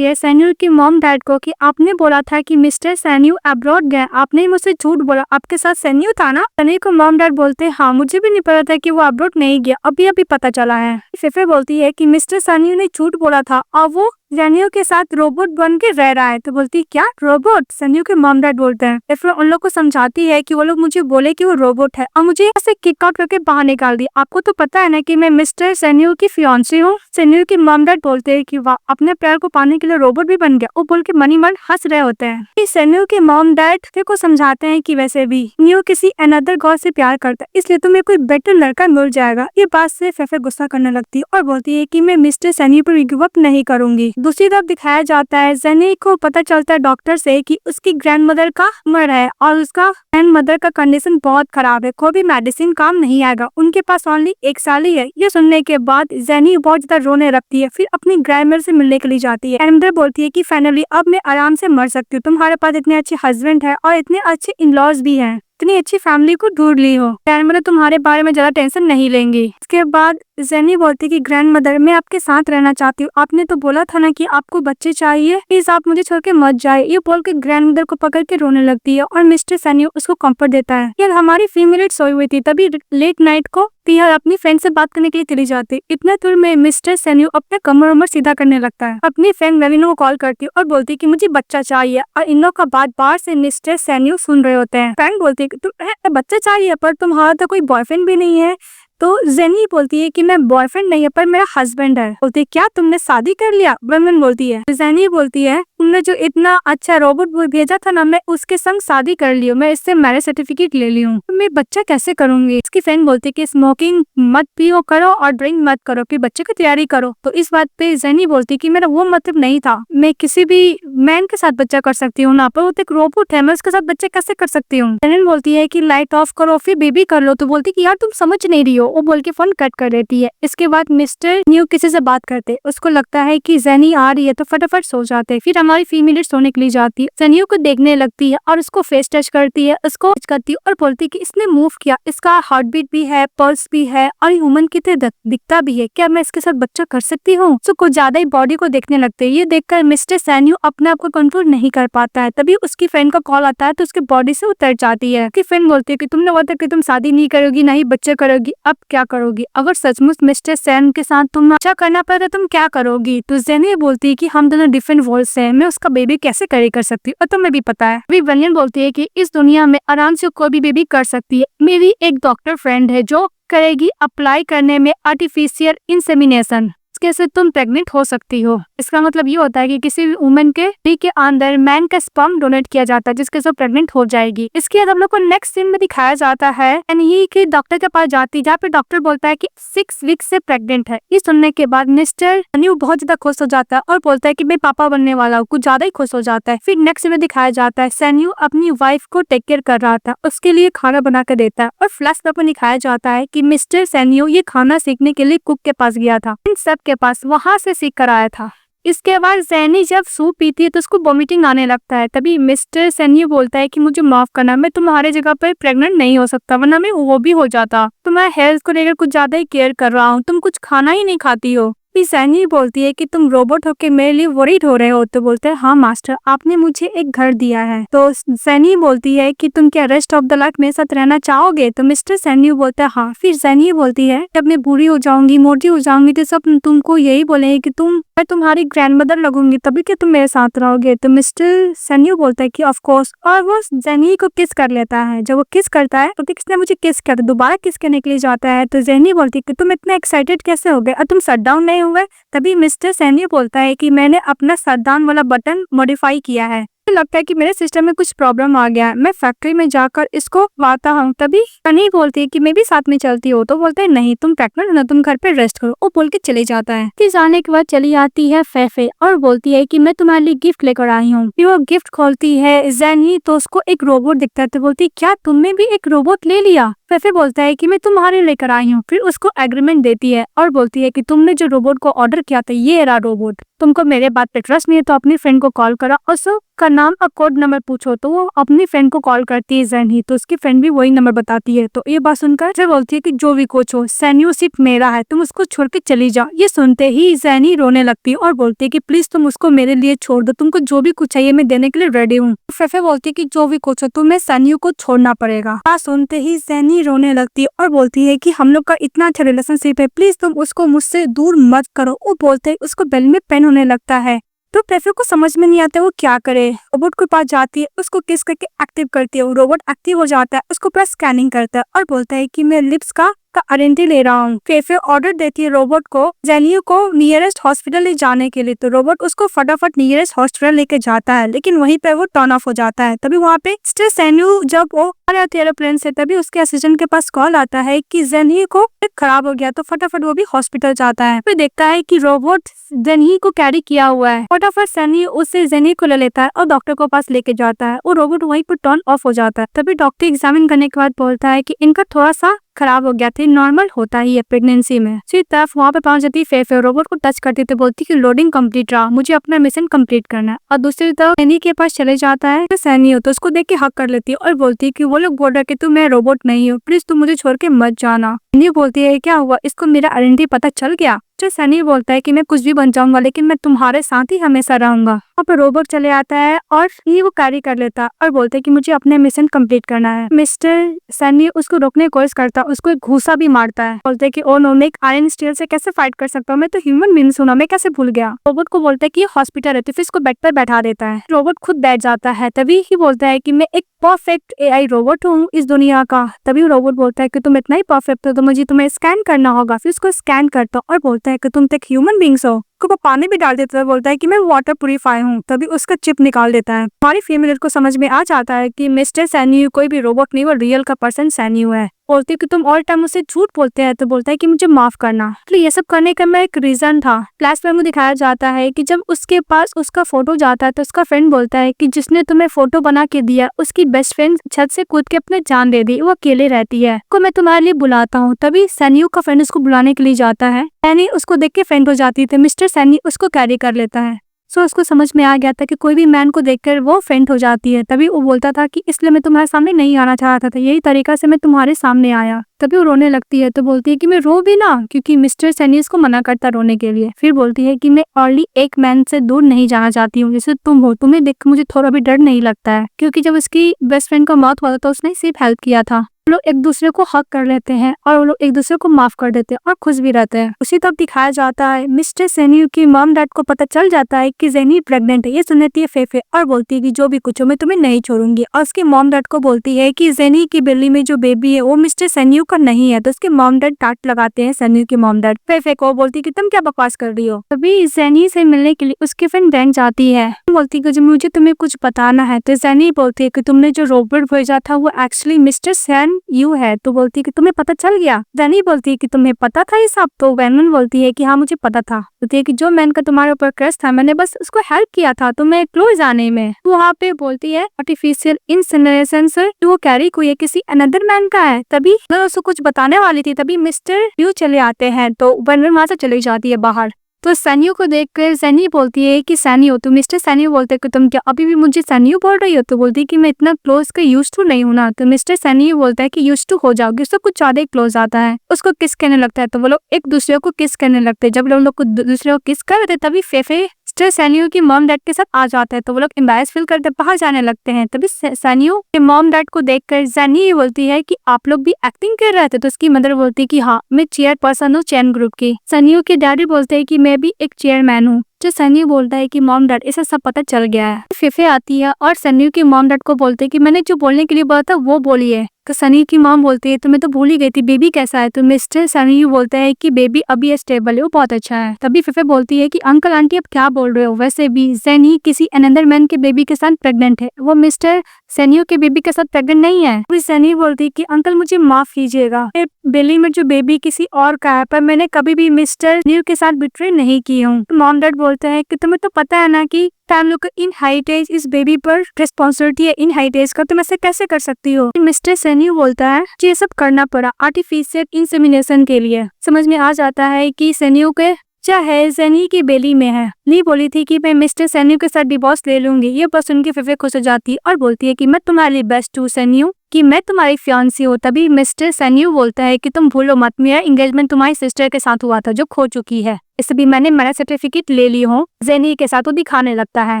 है सैन्यू की मॉम डैड को कि आपने बोला था कि मिस्टर सैन्यू अब्रॉड गए, आपने मुझसे झूठ बोला, आपके साथ सैन्यू था ना। सैन्यू को मॉम डैड बोलते हैं हाँ मुझे भी नहीं पता था कि वो अब्रॉड नहीं गया, अभी अभी पता चला है। फेफे बोलती है कि मिस्टर सैन्यू ने झूठ बोला था और वो सैन्यू के साथ रोबोट बन के रह रहा है। तो बोलती है क्या रोबोट। सैन्यू के मॉम डैड बोलते हैं। फिर उन लोग को समझाती है कि वो लोग मुझे बोले कि वो रोबोट है और मुझे ऐसे किक आउट करके बाहर निकाल दिया। आपको तो पता है ना कि मैं मिस्टर सैन्यू की फियांसी हूँ। सैन्यू के मॉम डैड बोलते हैं कि वाह अपने प्यार को पाने के लिए रोबोट भी बन गया। वो बोल के मनी मन हंस रहे होते हैं। सैन्यू के मॉम डैड फिर को समझाते हैं कि वैसे भी न्यू किसी अनदर गर्ल से प्यार करता है, इसलिए तुम्हें कोई बेटर लड़का मिल जाएगा। ये बात से फेफे गुस्सा करने लगती है और बोलती है कि मैं मिस्टर सैन्यू पर गिव अप नहीं करूंगी। दूसरी तरफ दिखाया जाता है जैनी को पता चलता है डॉक्टर से कि उसकी ग्रैंड मदर का मर है और उसका ग्रैंड मदर का कंडीशन बहुत खराब है, कोई भी मेडिसिन काम नहीं आएगा, उनके पास ओनली 1 साल ही है। ये सुनने के बाद जैनी बहुत ज्यादा रोने लगती है। फिर अपनी ग्रैंड मदर से मिलने के लिए जाती है। ग्रैंड मदर बोलती है कि फाइनली अब मैं आराम से मर सकती हूँ, तुम्हारे पास इतने अच्छे हस्बैंड है और इतने अच्छे इन लॉज भी है, इतनी अच्छी फैमिली को ढूंढ ली हो, ग्रैंड मदर तुम्हारे बारे में ज्यादा टेंशन नहीं लेंगी। इसके बाद जैनी बोलती कि ग्रैंड मदर मैं आपके साथ रहना चाहती हूँ, आपने तो बोला था ना कि आपको बच्चे चाहिए, प्लीज आप मुझे छोड़ के मत जाए। ये बोल के ग्रैंड मदर को पकड़ के रोने लगती है और मिस्टर सैनी उसको कंफर्ट देता है। यार हमारी फीमेल सोई हुई थी, तभी लेट नाइट को टिया अपनी फ्रेंड से बात करने के लिए चली जाती। इतने दूर में मिस्टर सैन्यू अपने कमर उमर सीधा करने लगता है। अपनी फ्रेंड वेलिनो को कॉल करती और बोलती कि मुझे बच्चा चाहिए और इन लोग का बात बाहर से मिस्टर सैन्यू सुन रहे होते हैं। फ्रेंड बोलती है तुम बच्चा चाहिए पर तुम्हारा तो कोई बॉयफ्रेंड भी नहीं है। तो जेनी बोलती है कि मैं बॉयफ्रेंड नहीं है पर मेरा हस्बैंड है। बोलती है क्या तुमने शादी कर लिया। ब्रह्मन बोलती है। जेनी बोलती है तुमने जो इतना अच्छा रोबोट भेजा था ना, मैं उसके संग शादी कर ली हूँ, मैं इससे मैरिज सर्टिफिकेट ले ली हूँ, मैं बच्चा कैसे करूंगी। इसकी फ्रेंड बोलती है कि स्मोकिंग मत पियो करो और ड्रिंक मत करो, फिर बच्चे की तैयारी करो। तो इस बात पे जेनी बोलती है कि मेरा वो मतलब नहीं था, मैं किसी भी मैन के साथ बच्चा कर सकती हूँ ना, पर वो तो एक रोबोट है, मैं उसके साथ बच्चे कैसे कर सकती हूँ। जेनी बोलती है कि लाइट ऑफ करो फिर बेबी कर लो। तो बोलती है कि यार तुम समझ नहीं रही हो। वो बोल के फोन कट कर देती है। इसके बाद मिस्टर न्यू किसी से बात करते, उसको लगता है कि जेनी आ रही है तो फटाफट सो जाते। फिर हमारी फीमेल सोने के लिए जाती है, सैन्यू को देखने लगती है और उसको फेस टच करती है, उसको टच करती है और बोलती है कि इसने मूव किया, इसका हार्ट बीट भी है, पल्स भी है और ह्यूमन की तरह दिखता भी है, क्या मैं इसके साथ बच्चा कर सकती हूँ। तो कुछ ज्यादा ही बॉडी को देखने लगते हैं। ये देखकर मिस्टर सैन्यू अपने आप को कंट्रोल नहीं कर पाता है। तभी उसकी फ्रेंड का कॉल आता है तो उसके बॉडी से उतर जाती है। उसकी फ्रेंड बोलती है कि तुमने बोला था कि तुम शादी नहीं करोगी, ना ही बच्चे करोगी, अब क्या करोगी? अगर सचमुच मिस्टर सैन के साथ तुम अच्छा करना पड़े तो तुम क्या करोगी? तो जेनी बोलती है कि हम दोनों डिफरेंट वर्ल्ड से हैं, मैं उसका बेबी कैसे कैरी कर सकती हूँ और तुम्हें भी पता है। अभी वनियन बोलती है कि इस दुनिया में आराम से कोई भी बेबी कर सकती है। मेरी एक डॉक्टर फ्रेंड है जो करेगी अप्लाई करने में आर्टिफिशियल इंसेमिनेशन, इसके तुम प्रेग्नेंट हो सकती हो। इसका मतलब ये होता है कि किसी भी वुमेन के बॉडी के अंदर मैन का स्पर्म डोनेट किया जाता है जिसके से प्रेग्नेंट हो जाएगी। इसके बाद हम लोग को नेक्स्ट सीन में दिखाया जाता है एनी के डॉक्टर के पास जाती है जहाँ पे डॉक्टर बोलता है कि 6 वीक से प्रेग्नेंट है। ये सुनने के बाद मिस्टर न्यू बहुत ज्यादा खुश हो जाता है और बोलता है कि मैं पापा बनने वाला हूँ, कुछ ज्यादा ही खुश हो जाता है। फिर नेक्स्ट सीन में दिखाया जाता है सैन्यू अपनी वाइफ को टेक केयर कर रहा था, उसके लिए खाना बना कर देता है और फ्लैशबैक में दिखाया जाता है कि मिस्टर सैन्यू ये खाना सीखने के लिए कुक के पास गया था, इन सब के पास वहां से सीख कर आया था। इसके बाद सैनी जब सूप पीती है तो उसको वॉमिटिंग आने लगता है। तभी मिस्टर सैन्यू बोलता है कि मुझे माफ करना, मैं तुम्हारे जगह पर प्रेग्नेंट नहीं हो सकता, वरना मैं वो भी हो जाता। तुम्हारा हेल्थ को लेकर कुछ ज्यादा ही केयर कर रहा हूँ, तुम कुछ खाना ही नहीं खाती हो। फिर सैनी बोलती है कि तुम रोबोट होके मेरे लिए वरीड हो रहे हो। तो बोलते हैं हाँ मास्टर, आपने मुझे एक घर दिया है। तो सैनी बोलती है कि तुम क्या रेस्ट ऑफ द लाइफ मेरे साथ रहना चाहोगे? तो मिस्टर सैनी बोलता है हाँ। फिर सैनी बोलती है जब मैं बूढ़ी हो जाऊंगी, मोटी हो जाऊंगी तो सब तुमको यही बोलेंगे कि मैं तुम्हारी ग्रैंडमदर लगूंगी, तभी क्या तुम मेरे साथ रहोगे? तो मिस्टर सैनी बोलता है कि ऑफ कोर्स, और वो सैनी को किस कर लेता है। जब वो किस करता है तो किसने मुझे किस किया, तो दोबारा किस करने के लिए जाता है। तो सैनी बोलती है कि तुम इतना एक्साइटेड कैसे हो गए और तुम शट डाउन नहीं हुए? तभी मिस्टर सैनी बोलता है कि मैंने अपना शटडाउन वाला बटन मॉडिफाई किया है, मुझे लगता है कि मेरे सिस्टम में कुछ प्रॉब्लम आ गया है, मैं फैक्ट्री में जाकर इसको लाता हूँ। तभी सनी बोलती है कि मैं भी साथ में चलती हूँ। तो बोलते हैं नहीं, तुम प्रेग्नेंट हो ना, तुम घर पे रेस्ट करो। वो बोल के चले जाता है। फिर जाने के बाद चली आती है फेफे और बोलती है कि मैं तुम्हारे लिए गिफ्ट लेकर आई हूँ। फिर वो गिफ्ट खोलती है जैनी तो उसको एक रोबोट दिखता है। तो बोलती है क्या तुमने भी एक रोबोट ले लिया? फेफे बोलता है कि मैं तुम्हारे लेकर आई हूँ। फिर उसको एग्रीमेंट देती है और बोलती है कि तुमने जो रोबोट को ऑर्डर किया था ये रहा रोबोट, तुमको मेरे बात पे ट्रस्ट नहीं है तो अपनी फ्रेंड को कॉल करो और उसका नाम और कोड नंबर पूछो। तो वो अपनी फ्रेंड को कॉल करती है जैनी, तो उसकी फ्रेंड भी वही नंबर बताती है। तो ये बात सुनकर फिर बोलती है कि जो भी कुछ हो सैन्यू सिर्फ मेरा है, तुम उसको छोड़ के चली जाओ। ये सुनते ही जैनी रोने लगती है और बोलती है कि प्लीज तुम उसको मेरे लिए छोड़ दो, तुमको जो भी कुछ चाहिए मैं देने के लिए रेडी हूँ। फेफे बोलती है कि जो भी कुछ हो तुम्हें सैन्यू को छोड़ना पड़ेगा। बात सुनते ही जैनी रोने लगती है और बोलती है कि हम लोग का इतना अच्छा रिलेशनशिप है, प्लीज तुम उसको मुझसे दूर मत करो। वो बोलते है उसको बेल में पेन होने लगता है। तो फेफे को समझ में नहीं आता वो क्या करे। रोबोट के पास जाती है, उसको किस करके एक्टिव करती है। वो रोबोट एक्टिव हो जाता है, उसको पूरा स्कैनिंग करता है और बोलता है कि मैं लिप्स का आरएनटी ले रहा हूँ। फेफे ऑर्डर देती है रोबोट को जेनियो को नियरेस्ट हॉस्पिटल ले जाने के लिए। तो रोबोट उसको फटाफट नियरेस्ट हॉस्पिटल लेके जाता है, लेकिन वहीं पे वो टर्न ऑफ हो जाता है। तभी वहाँ पे मिस्टर सैन्यू जब वो आ रहे थे एरोप्लेन से, तभी उसके असिस्टेंट के पास कॉल आता है कि जेनियो को खराब हो गया। तो फटाफट वो भी हॉस्पिटल जाता है। फिर देखता है कि रोबोट जेनी को कैरी किया हुआ है। फटाफट सैनी उससे जेनी को ले लेता है और डॉक्टर को पास लेके जाता है। वो रोबोट वहीं पर टर्न ऑफ हो जाता है। तभी डॉक्टर एग्जामिन करने के बाद बोलता है कि इनका थोड़ा सा खराब हो गया था, नॉर्मल होता ही है प्रेगनेंसी में। दूसरी तरफ वहाँ पे पहुंच जाती है फेफे, रोबोट को टच करती तो बोलती कि लोडिंग कंप्लीट रहा, मुझे अपना मिशन कंप्लीट करना है। और दूसरी तरफ सैनी के पास चले जाता है तो सैनी हो तो उसको देख के हक कर लेती है और बोलती है कि वो लोग बोल रहे कि तू मैं रोबोट नहीं हूँ, प्लीज तू मुझे छोड़ के मत जाना। सैनी बोलती है क्या हुआ, इसको मेरा आइडेंटिटी पता चल गया? सैनी बोलता है कि मैं कुछ भी बन जाऊंगा लेकिन मैं तुम्हारे साथ ही हमेशा रहूंगा। वहाँ पर रोबोट चले आता है और ये वो कैरी कर लेता है और बोलते है कि मुझे अपने मिशन कंप्लीट करना है। मिस्टर सैनी उसको रोकने की कोशिश करता है, उसको एक घूसा भी मारता है। बोलते है कि ओ नो, मैं एक आयरन स्टील से कैसे फाइट कर सकता हूँ, मैं तो ह्यूमन बीइंग हूं ना, मैं कैसे भूल गया। रोबोट को बोलता है कि हॉस्पिटल है तो फिर इसको बेड पर बैठा देता है। रोबोट खुद बैठ जाता है। तभी ही बोलता है कि मैं एक परफेक्ट एआई रोबोट हूँ इस दुनिया का। तभी रोबोट बोलता है कि तुम इतना ही परफेक्ट हो तो मुझे तुम्हें स्कैन करना होगा। फिर उसको स्कैन करता और बोलता है कि तुम तो एक ह्यूमन बीइंग्स हो। वो पानी भी डाल देता है, बोलता है कि मैं वाटर प्यूरिफाई हूँ। तभी उसका चिप निकाल देता है। हमारी फीमेल को समझ में आ जाता है कि मिस्टर सैन्यू कोई भी रोबोट नहीं, वो रियल का पर्सन सैन्यू है। बोलती है कि तुम ऑल टाइम उसे झूठ बोलते हैं। तो बोलता है कि मुझे माफ करना, तो ये सब करने का मैं एक रीजन था। फ्लैशबैक में दिखाया जाता है कि जब उसके पास उसका फोटो जाता है तो उसका फ्रेंड बोलता है कि जिसने तुम्हें फोटो बना के दिया उसकी बेस्ट फ्रेंड छत से कूद के अपने जान दे दी, वो अकेले रहती है, को मैं तुम्हारे लिए बुलाता हूँ। तभी सैन्यू का फ्रेंड उसको बुलाने के लिए जाता है। सैनी उसको देख के फ्रेंड हो जाती है। मिस्टर सैनी उसको कैरी कर लेता है। सो उसको समझ में आ गया था कि कोई भी मैन को देखकर वो फेंट हो जाती है। तभी वो बोलता था कि इसलिए मैं तुम्हारे सामने नहीं आना चाहता था, यही तरीका से मैं तुम्हारे सामने आया। तभी वो रोने लगती है तो बोलती है कि मैं रो भी ना, क्योंकि मिस्टर सैनी उसको मना करता रोने के लिए। फिर बोलती है कि मैं ओनली एक मैन से दूर नहीं जाना चाहती हूँ जैसे तुम हो, तुम्हें देख मुझे थोड़ा भी डर नहीं लगता है, क्योंकि जब उसकी बेस्ट फ्रेंड का मौत हुआ था तो उसने सिर्फ हेल्प किया था। वो लोग एक दूसरे को हक कर लेते हैं और वो लोग एक दूसरे को माफ कर देते हैं और खुश भी रहते हैं। उसी तक दिखाया जाता है मिस्टर सैनी की मॉम डैड को पता चल जाता है कि जेनी प्रेग्नेंट है। ये सुनती है फेफे और बोलती है कि जो भी कुछ हो मैं तुम्हें नहीं छोड़ूंगी, और उसके मॉम डैड को बोलती है कि जेनी की बेली में जो बेबी है वो मिस्टर सैनी का नहीं है। तो उसके मॉम डैड डांट लगाते हैं सैनी के मॉम डैड। फेफे को बोलती है कि तुम क्या बकवास कर रही हो। तभी जेनी से मिलने के लिए उसकी फ्रेंड बैंक जाती है, बोलती है कि मुझे तुम्हें कुछ बताना है। तो जेनी बोलती है कि तुमने जो रोबोट भेजा था वो एक्चुअली मिस्टर सैन यू है। तो बोलती है कि तुम्हें पता चल गया। जेनी बोलती है कि तुम्हें पता था ये सब। तो वैनन बोलती है कि हाँ मुझे पता था। बोलती है कि जो मैन का तुम्हारे ऊपर क्रश था मैंने बस उसको हेल्प किया था तुम्हें क्लोज आने में। तो वहाँ पे बोलती है आर्टिफिशियल इंसेमिनेशन से वो कैरी हुई है किसी अनदर मैन का है। तभी मैं उसको कुछ बताने वाली थी तभी मिस्टर यू चले आते हैं तो वैनन वहाँ से चली जाती है बाहर। तो सैनियो को देखकर सैनी बोलती है कि सैनियो, तो मिस्टर सैनियो बोलते हैं कि तुम क्या अभी भी मुझे सैनियो बोल रही हो। तो बोलती है कि मैं इतना क्लोज का यूज टू नहीं हूं ना। तो मिस्टर सैनियो बोलता है कि यूज टू हो जाओगे। उसको कुछ ज्यादा ही क्लोज आता है, उसको किस करने लगता है। तो वो लोग एक दूसरे को किस करने लगते हैं। जब लोग को दूसरे को किस कर रहे थे तभी फेफे मिस्टर सैनियो की मॉम डैड के साथ आ जाता है। तो वो लोग एम्बैरेस फील करते बाहर जाने लगते हैं। तभी सैनियो के मॉम डैड को देखकर सैनी बोलती है कि आप लोग भी एक्टिंग कर रहे थे। तो उसकी मदर बोलती है कि हाँ मैं चेयर पर्सन हूँ चैन ग्रुप की। सैनियो के डैडी बोलते हैं कि मैं भी एक चेयरमैन हूँ। जो सैनी बोलता है कि मॉम डैड इसे सब पता चल गया है। फेफे आती है और सैनी की मॉम डैड को बोलते हैं कि मैंने जो बोलने के लिए बोला था वो बोलिए। तो सनी की मॉम बोलती है तो मैं तो भूल ही गई थी, बेबी कैसा है। तो मिस्टर सनी बोलता है कि बेबी अभी स्टेबल है, वो बहुत अच्छा है। तभी फेफे बोलती है कि अंकल आंटी अब क्या बोल रहे हो, वैसे भी सनी किसी अनदर मैन के बेबी के साथ प्रेग्नेंट है, वो मिस्टर सैनियो के बेबी के साथ प्रेग्नेंट नहीं है। फिर सनी बोलती है कि अंकल मुझे माफ कीजिएगा, बेली में जो बेबी किसी और का है, पर मैंने कभी भी मिस्टर न्यू के साथ बिट्रे नहीं की हूँ। मॉम डैड बोलते हैं कि तुम्हें तो पता है ना कि हम लोग इन हाइटेज इस बेबी पर रिस्पॉन्सिबिलिटी है इन हाइटेज का, तुम ऐसे कैसे कर सकती हो। मिस्टर सैनी बोलता है ये सब करना पड़ा आर्टिफिशियल इंसेमिनेशन के लिए। समझ में आ जाता है कि सैनियो के चाहे सैनी की बेली में है। ली बोली थी कि मैं मिस्टर सैनियो के साथ डिवोर्स ले लूंगी। ये बस उनकी फेफे खुश हो जाती है और बोलती है कि मैं तुम्हारे लिए बेस्ट हूँ सैनियो, कि मैं तुम्हारी फियांसी हूँ। तभी मिस्टर सैनियो बोलता है कि तुम भूलो मत, मेरा एंगेजमेंट तुम्हारी सिस्टर के साथ हुआ था जो खो चुकी है, इसे भी मैंने मेरा सर्टिफिकेट ले ली हूँ। जेनी के साथ वो दिखाने लगता है।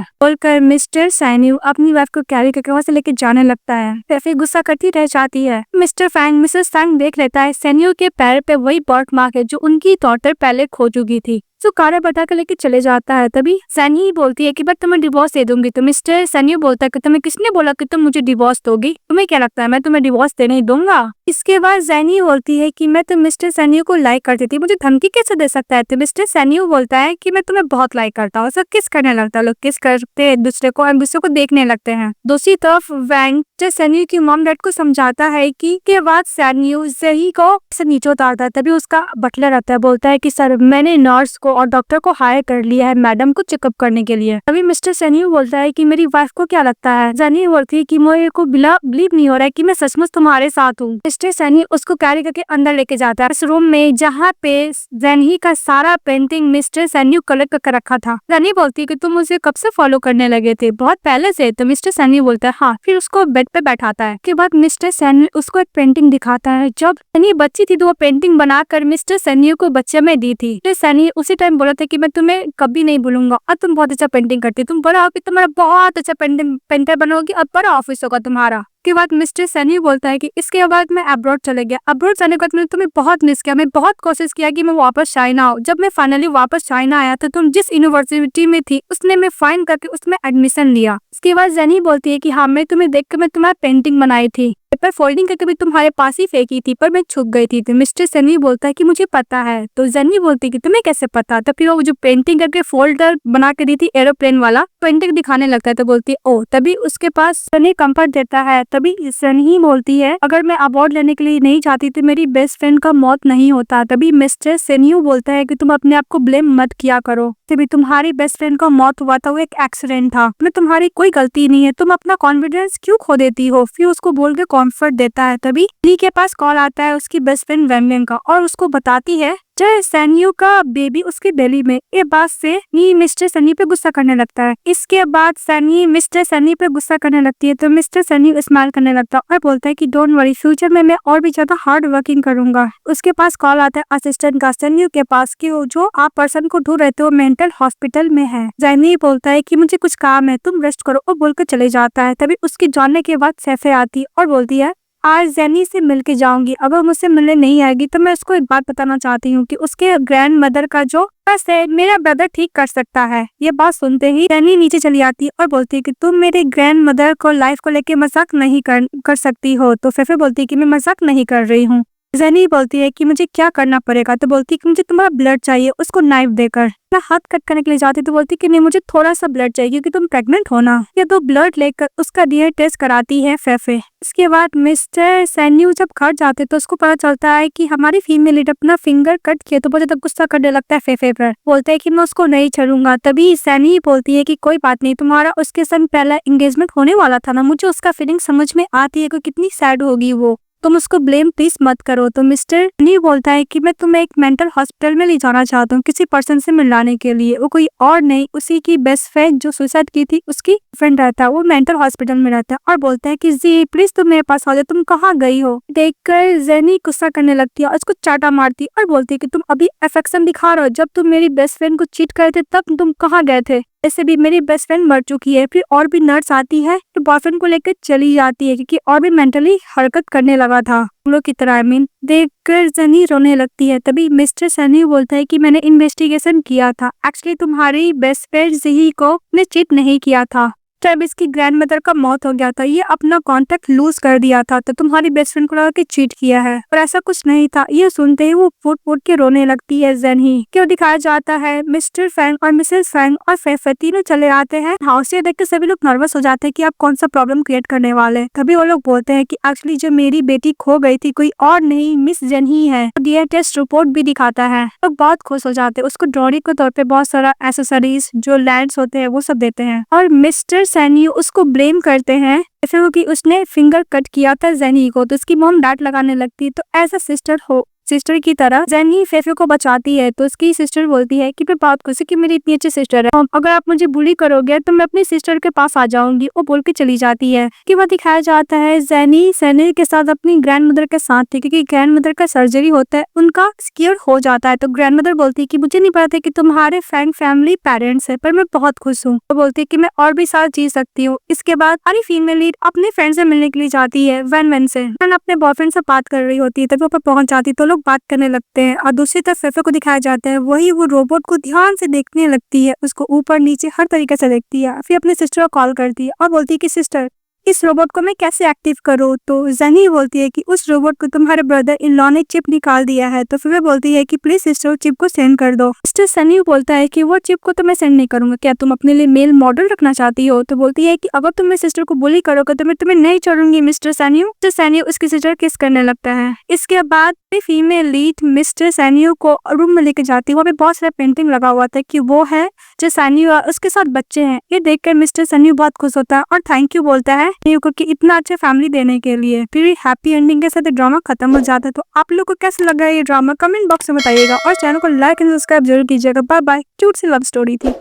बोलकर मिस्टर सैनियो अपनी वाइफ को कैरी करके वहाँ से लेके जाने लगता है। फेफे गुस्सा करती रह जाती है। मिस्टर फैंग मिसेस फैंग देख लेता है सैनियो के पैर पे वही बर्थ मार्क है जो उनकी डॉटर पहले खो चुकी थी। तो कारा बटा कर लेके चले जाता है। तभी सैनी बोलती है कि बट तुम्हें डिवोर्स दे दूंगी। तो मिस्टर सैनियो बोलता है कि तुम्हें किसने बोला कि तुम मुझे डिवोर्स दोगी, तुम्हें क्या लगता है मैं तुम्हें डिवोर्स देने ही दूंगा। इसके बाद सैनी बोलती है कि मैं तो मिस्टर सैनियो को लाइक करती थी, मुझे धमकी कैसे दे सकता है। तो मिस्टर सैनियो बोलता है कि मैं तुम्हें बहुत लाइक करता हूँ। सब किस करने लगता है, लोग किस करते हैं एक दूसरे को, एक दूसरे को देखने लगते हैं। दूसरी तरफ वैंग सैनियो की मॉम डैड को समझाता है कि के बाद सैनियो सही को से नीचे उतारता है। तभी उसका बटलर आता है, बोलता है कि सर मैंने नर्स को और डॉक्टर को हायर कर लिया है मैडम को चेकअप करने के लिए। तभी मिस्टर सैनियो बोलता है कि मेरी वाइफ को क्या लगता है। सैनियो बोलती है कि मुझे को बिलीव नहीं हो रहा है कि मैं सचमुच तुम्हारे साथ हूँ। मिस्टर सैनियो उसको कैरी करके अंदर लेके जाता है इस रूम में जहाँ पे जेनी का सारा पेंटिंग मिस्टर सैनियो कलेक्ट करके रखा था। जेनी बोलती है कि तुम मुझे कब से फॉलो करने लगे थे, बहुत पहले से। तो मिस्टर सैनियो बोलता है हाँ। फिर उसको बेड पे बैठाता है। के बाद मिस्टर सैनियो उसको एक पेंटिंग दिखाता है। जब सैनी बच्ची थी तो वो पेंटिंग बनाकर मिस्टर सैनियो को बच्चे में दी थी। मिस्टर सैनियो उसी टाइम बोला था कि मैं तुम्हें कभी नहीं भूलूंगा और तुम बहुत अच्छा पेंटिंग करती, तुम बड़ा होकर तुम्हारा बहुत अच्छा पेंटर बनोगी और बड़ा ऑफिस होगा तुम्हारा। के बाद मिस्टर सैनी बोलता है कि इसके बाद मैं अब्रॉड चले गया। अब्रॉड जाने के बाद मैंने तुम्हें बहुत मिस किया, मैं बहुत कोशिश किया कि मैं वापस चाइना आऊँ। जब मैं फाइनली वापस चाइना आया तो तुम जिस यूनिवर्सिटी में थी उसने मैं फाइन करके उसमें एडमिशन लिया। इसके बाद जेनी बोलती है कि हाँ मैं तुम्हें देख कर मैं तुम्हारी पेंटिंग बनाई थी, पेपर फोल्डिंग करके भी तुम्हारे पास ही फेंकी थी पर मैं छुप गई थी। तो मिस्टर सैनी बोलता है कि मुझे पता है। तो जेनी बोलती है कि तुम्हें कैसे पता। तो फिर वो जो पेंटिंग करके फोल्डर बना के दी थी एरोप्लेन वाला पेंटिंग दिखाने लगता है। तो बोलती है ओ। तभी उसके पास सनी कंफर्ट देता है। तभी सनी बोलती है अगर मैं अवार्ड लेने के लिए नहीं चाहती तो मेरी बेस्ट फ्रेंड का मौत नहीं होता। तभी मिस्टर सैनियो बोलता है कि तुम अपने आप को ब्लेम मत किया करो, तभी तुम्हारी बेस्ट फ्रेंड का मौत हुआ था, वो एक एक्सीडेंट था, में तुम्हारी कोई गलती नहीं है, तुम अपना कॉन्फिडेंस क्यों खो देती हो। फिर उसको बोल के कॉम्फर्ट देता है। तभी ली के पास कॉल आता है उसकी बेस्ट फ्रेंड वैंगलिन का और उसको बताती है मिस्टर सैनियो का बेबी उसकी बेली में। ये बात से नी मिस्टर सनी पे गुस्सा करने लगता है। इसके बाद सनी मिस्टर सनी पे गुस्सा करने लगती है तो मिस्टर सनी स्माइल करने लगता है और बोलता है कि डोंट वरी, फ्यूचर में मैं और भी ज्यादा हार्ड वर्किंग करूंगा। उसके पास कॉल आता है असिस्टेंट का सनी के पास कि वो जो आप पर्सन को ढूंढ रहे थे वो मेंटल हॉस्पिटल में है। जैनी बोलता है कि मुझे कुछ काम है, तुम रेस्ट करो, और बोलकर चले जाता है। तभी उसके जानने के बाद सैफे आती और बोलती है आज जेनी से मिलके जाऊंगी, अगर मुझसे मिलने नहीं आएगी तो मैं उसको एक बात बताना चाहती हूँ कि उसके ग्रैंड मदर का जो बस है मेरा ब्रदर ठीक कर सकता है। ये बात सुनते ही जेनी नीचे चली आती है और बोलती है कि तुम मेरे ग्रैंड मदर को लाइफ को लेके मजाक नहीं कर सकती हो। तो फेफे बोलती है कि मैं मजाक नहीं कर रही हूँ। जेनी बोलती है कि मुझे क्या करना पड़ेगा, तो बोलती है कि मुझे तुम्हारा ब्लड चाहिए, उसको नाइफ देकर। मैं हाथ कट करने के लिए जाती तो बोलती कि नहीं मुझे थोड़ा सा ब्लड चाहिए क्योंकि तुम प्रेग्नेंट हो ना। ये तो ब्लड लेकर उसका डीएनए टेस्ट कराती है फेफे। इसके बाद मिस्टर सैन्यू जब घर जाते तो उसको पता चलता है कि हमारी फीमेल लीड अपना फिंगर कट किया तो बहुत ज्यादा गुस्सा करने लगता है फेफे पर। बोलता है कि मैं उसको नहीं छोड़ूंगा। तभी सैनी बोलती है कि कोई बात नहीं, तुम्हारा उसके संग पहला एंगेजमेंट होने वाला था ना, मुझे उसका फीलिंग समझ में आती है कि कितनी सैड होगी वो, तुम उसको ब्लेम प्लीज मत करो। तो मिस्टर नी बोलता है कि मैं तुम्हें एक मेंटल हॉस्पिटल में ले जाना चाहता हूँ किसी पर्सन से मिलाने के लिए। वो कोई और नहीं, उसी की बेस्ट फ्रेंड जो सुसाइड की थी उसकी फ्रेंड रहता है, वो मेंटल हॉस्पिटल में रहता है और बोलता है कि जी प्लीज तुम मेरे पास आ जाओ, तुम कहाँ गई हो। देखकर जेनी गुस्सा करने लगती है और उसको चाटा मारती है और बोलती है कि तुम अभी अफेक्शन दिखा रहे हो, जब तुम मेरी बेस्ट फ्रेंड को चीट करे थे तब तुम कहाँ गए थे। ऐसे भी मेरी बेस्ट फ्रेंड मर चुकी है। फिर और भी नर्स आती है तो बॉयफ्रेंड को लेकर चली जाती है क्योंकि और भी मेंटली हरकत करने लगा था हम लोग की तरह। देखकर सनी रोने लगती है। तभी मिस्टर सनी बोलता है कि मैंने इन्वेस्टिगेशन किया था, एक्चुअली तुम्हारी बेस्ट फ्रेंड जिही को ने चीट नहीं किया था, तब इसकी ग्रैंड मदर का मौत हो गया था, ये अपना कांटेक्ट लूज कर दिया था तो तुम्हारी बेस्ट फ्रेंड को लगा कि चीट किया है, पर ऐसा कुछ नहीं था। ये सुनते ही वो फूट फूट के रोने लगती है। जेनी क्यों दिखाया जाता है मिस्टर फैंग और मिसेस फैंग और फेफे तीनों चले आते हैं हाउस से। देखकर सभी लोग नर्वस हो जाते हैं कि आप कौन सा प्रॉब्लम क्रिएट करने वाले। तभी वो लोग बोलते हैं कि एक्चुअली जो मेरी बेटी खो गई थी कोई और नहीं मिस जेन ही है। डीएनए टेस्ट रिपोर्ट भी दिखाता है। लोग बहुत खुश हो जाते हैं। उसको ड्रॉरी के तौर पे बहुत सारा एसेसरीज जो लैंड्स होते हैं वो सब देते हैं और मिस्टर सैनी उसको ब्लेम करते हैं क्योंकि उसने फिंगर कट किया था जेनी को। तो उसकी मॉम डांट लगाने लगती है। तो एज अ सिस्टर की तरह जेनी फेफे को बचाती है। तो उसकी सिस्टर बोलती है कि मैं बात कर कि मेरी इतनी अच्छी सिस्टर है, अगर आप मुझे बुली करोगे तो मैं अपनी सिस्टर के पास आ जाऊंगी। वो बोल के चली जाती है। कि वह दिखाया जाता है जेनी सैनी के साथ अपनी ग्रैंड मदर के साथ थी क्योंकि ग्रैंड मदर का सर्जरी होता है, उनका स्केयर हो जाता है। तो ग्रैंड मदर बोलती है कि मुझे नहीं पता था कि तुम्हारे फैंग फैमिली पेरेंट्स है, पर मैं बहुत खुश हूँ। तो बोलती है कि मैं और भी साल जी सकती हूँ। इसके बाद हमारी फीमेल लीड अपने फ्रेंड से मिलने के लिए जाती है वैन से। अपने बॉयफ्रेंड से बात कर रही होती है तभी ऊपर पहुंच जाती है तो लोग बात करने लगते हैं और दूसरी तरफ फेफे को दिखाया जाता है वही वो रोबोट को ध्यान से देखने लगती है, उसको ऊपर नीचे हर तरीके से देखती है। फिर अपने सिस्टर को कॉल करती है और बोलती है कि सिस्टर इस रोबोट को मैं कैसे एक्टिव करूँ। तो जेनी बोलती है कि उस रोबोट को तुम्हारे ब्रदर इन लॉ ने चिप निकाल दिया है। तो फिर वो बोलती है कि प्लीज सिस्टर चिप को सेंड कर दो। मिस्टर सनी बोलता है कि वो चिप को तो मैं सेंड नहीं करूंगा, क्या तुम अपने लिए मेल मॉडल रखना चाहती हो। तो बोलती है कि अगर तुम मेरी सिस्टर को बुली करोगे तो मैं तुम्हें नहीं छोड़ूंगी मिस्टर सैनियो उसकी सिस्टर किस करने लगता है। इसके बाद फीमेल लीड मिस्टर सैनियो को रूम में लेके जाती है। वहाँ पे बहुत सारा पेंटिंग लगा हुआ था कि वो है जो सैनियो है, उसके साथ बच्चे हैं। ये देखकर मिस्टर सैनियो बहुत खुश होता है और थैंक यू बोलता है को कि इतना अच्छा फैमिली देने के लिए। फिर हैप्पी एंडिंग के साथ ड्रामा खत्म हो जाता है। तो आप लोग को कैसा लगा ये ड्रामा कमेंट बॉक्स में बताइएगा और चैनल को लाइक एंड सब्सक्राइब जरूर कीजिएगा। Bye bye. क्यूट सी लव स्टोरी थी।